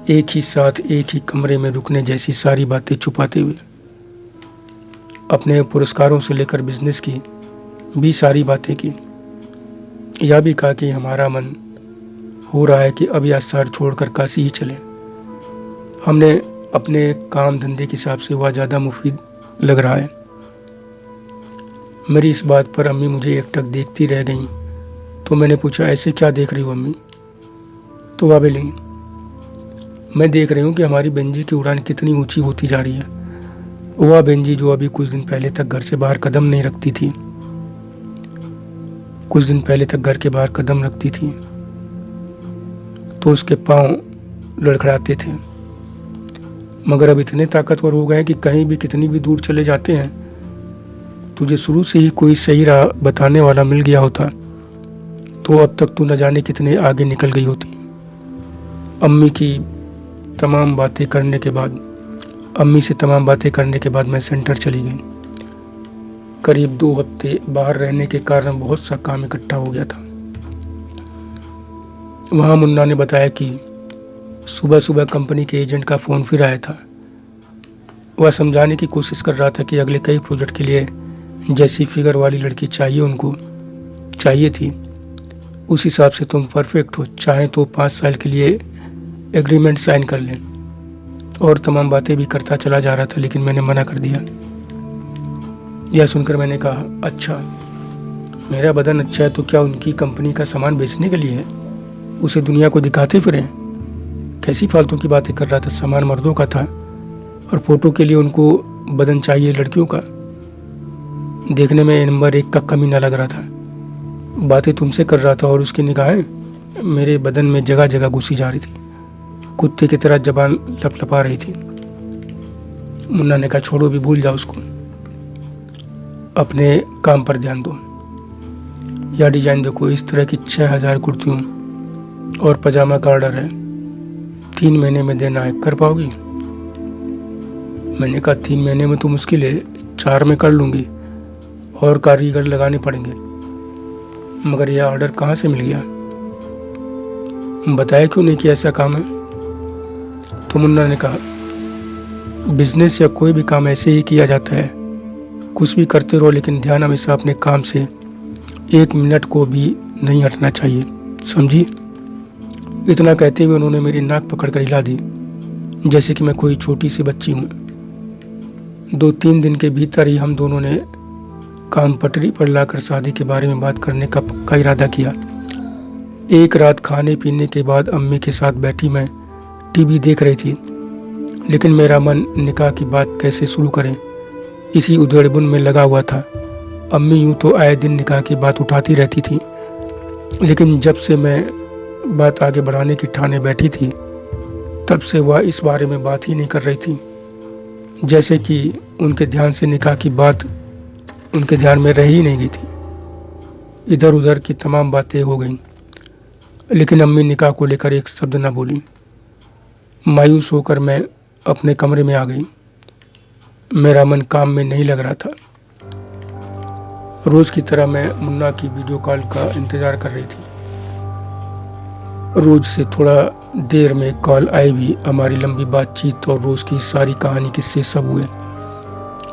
एक ही साथ एक ही कमरे में रुकने जैसी सारी बातें छुपाते हुए, अपने पुरस्कारों से लेकर बिजनेस की भी सारी बातें की। यह भी कहा कि हमारा मन हो रहा है कि अब यह शहर छोड़कर काशी ही चले। हमने अपने काम धंधे के हिसाब से वह ज़्यादा मुफीद लग रहा है। मेरी इस बात पर अम्मी मुझे एकटक देखती रह गईं। तो मैंने पूछा, ऐसे क्या देख रही हो अम्मी? तो वह बोली, मैं देख रही हूँ कि हमारी बेंजी की उड़ान कितनी ऊंची होती जा रही है। वह बेंजी जो अभी कुछ दिन पहले तक घर के बाहर कदम रखती थी तो उसके पांव लड़खड़ाते थे, मगर अब इतने ताकतवर हो गए कि कहीं भी कितनी भी दूर चले जाते हैं। तुझे शुरू से ही कोई सही राह बताने वाला मिल गया होता तो अब तक तू न जाने कितने आगे निकल गई होती। अम्मी से तमाम बातें करने के बाद मैं सेंटर चली गई। करीब 2 हफ्ते बाहर रहने के कारण बहुत सा काम इकट्ठा हो गया था। वहाँ मुन्ना ने बताया कि सुबह सुबह कंपनी के एजेंट का फ़ोन फिर आया था। वह समझाने की कोशिश कर रहा था कि अगले कई प्रोजेक्ट के लिए जैसी फिगर वाली लड़की चाहिए उनको चाहिए थी, उस हिसाब से तुम परफेक्ट हो। चाहे तो 5 साल के लिए एग्रीमेंट साइन कर लें। और तमाम बातें भी करता चला जा रहा था, लेकिन मैंने मना कर दिया। यह सुनकर मैंने कहा, अच्छा, मेरा बदन अच्छा है तो क्या उनकी कंपनी का सामान बेचने के लिए है? उसे दुनिया को दिखाते फिरें? कैसी फालतू की बातें कर रहा था। सामान मर्दों का था और फोटो के लिए उनको बदन चाहिए लड़कियों का। देखने में नंबर 1 का कमीना लग रहा था। बातें तुमसे कर रहा था और उसकी निगाहें मेरे बदन में जगह जगह घुसी जा रही थी, कुत्ते की तरह जबान लपलपा रही थी। मुन्ना ने कहा, छोड़ो, भी भूल जाओ उसको, अपने काम पर ध्यान दो। यह डिजाइन देखो, इस तरह की 6000 कुर्तियों और पजामा का ऑर्डर है, 3 महीने में देना है। कर पाओगी? मैंने कहा, 3 महीने में तो मुश्किल है, 4 में कर लूँगी और कारीगर लगाने पड़ेंगे। मगर यह ऑर्डर कहाँ से मिल गया? बताया क्यों नहीं कि ऐसा काम है? तो मुन्ना ने कहा, बिजनेस या कोई भी काम ऐसे ही किया जाता है। कुछ भी करते रहो, लेकिन ध्यान हमेशा अपने काम से 1 मिनट को भी नहीं हटना चाहिए, समझी? इतना कहते हुए उन्होंने मेरी नाक पकड़कर हिला दी, जैसे कि मैं कोई छोटी सी बच्ची हूँ। 2-3 दिन के भीतर ही हम दोनों ने काम पटरी पर लाकर शादी के बारे में बात करने का पक्का इरादा किया। एक रात खाने पीने के बाद अम्मी के साथ बैठी मैं टीवी देख रही थी, लेकिन मेरा मन निकाह की बात कैसे शुरू करें इसी उधेड़बुन में लगा हुआ था। अम्मी यूं तो आए दिन निकाह की बात उठाती रहती थी, लेकिन जब से मैं बात आगे बढ़ाने की ठाने बैठी थी, तब से वह इस बारे में बात ही नहीं कर रही थी। जैसे कि उनके ध्यान से निकाह की बात उनके ध्यान में रह ही नहीं गई थी। इधर उधर की तमाम बातें हो गईं, लेकिन अम्मी निकाह को लेकर एक शब्द न बोली। मायूस होकर मैं अपने कमरे में आ गई। मेरा मन काम में नहीं लग रहा था। रोज की तरह मैं मुन्ना की वीडियो कॉल का इंतजार कर रही थी। रोज से थोड़ा देर में कॉल आई भी। हमारी लंबी बातचीत और रोज की सारी कहानी किस्से सब हुए।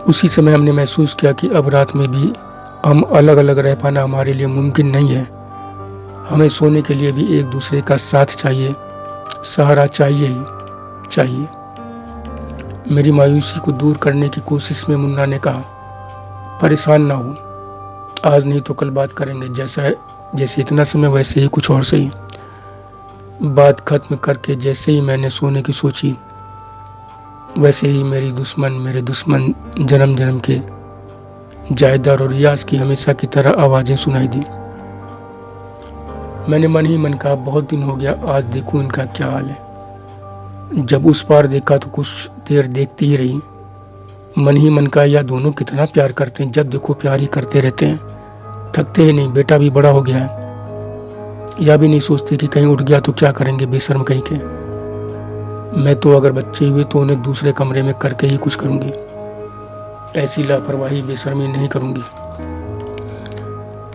उसी समय हमने महसूस किया कि अब रात में भी हम अलग अलग रह पाना हमारे लिए मुमकिन नहीं है। हमें सोने के लिए भी एक दूसरे का साथ चाहिए, सहारा चाहिए ही चाहिए। मेरी मायूसी को दूर करने की कोशिश में मुन्ना ने कहा, परेशान ना हो, आज नहीं तो कल बात करेंगे। जैसे इतना समय वैसे ही कुछ और सही। बात खत्म करके जैसे ही मैंने सोने की सोची, वैसे ही मेरे दुश्मन जन्म जन्म के जायदार और रियाज की हमेशा की तरह आवाज़ें सुनाई दी। मैंने मन ही मन कहा, बहुत दिन हो गया, आज देखूं इनका क्या हाल है। जब उस पार देखा तो कुछ देर देखती ही रही। मन ही मन कहा, यह दोनों कितना प्यार करते हैं, जब देखो प्यार ही करते रहते हैं, थकते ही नहीं। बेटा भी बड़ा हो गया है, यह भी नहीं सोचते कि कहीं उठ गया तो क्या करेंगे, बेशर्म कहीं के। मैं तो अगर बच्चे हुए तो उन्हें दूसरे कमरे में करके ही कुछ करूंगी। ऐसी लापरवाही बेशर्मी नहीं करूंगी।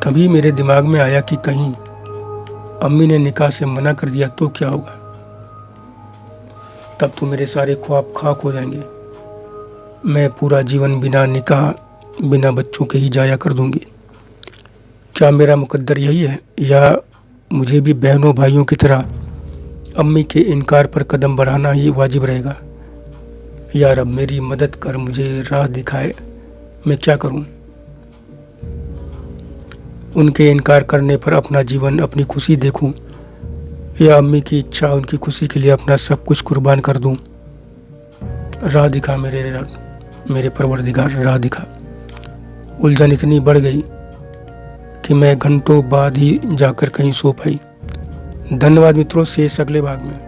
कभी मेरे दिमाग में आया कि कहीं अम्मी ने निकाह से मना कर दिया तो क्या होगा? तब तो मेरे सारे ख्वाब खाक हो जाएंगे। मैं पूरा जीवन बिना निकाह, बिना बच्चों के ही जाया कर दूंगी। क्या मेरा मुकद्दर यही है, या मुझे भी बहनों भाइयों की तरह अम्मी के इनकार पर कदम बढ़ाना ही वाजिब रहेगा? यार, अब मेरी मदद कर, मुझे राह दिखाए, मैं क्या करूं? उनके इनकार करने पर अपना जीवन, अपनी खुशी देखूं, या अम्मी की इच्छा, उनकी खुशी के लिए अपना सब कुछ कुर्बान कर दूं? राह दिखा मेरे परवरदिगार, राह दिखा। उलझन इतनी बढ़ गई कि मैं घंटों बाद ही जाकर कहीं सो पाई। धन्यवाद मित्रों, शेष अगले भाग में।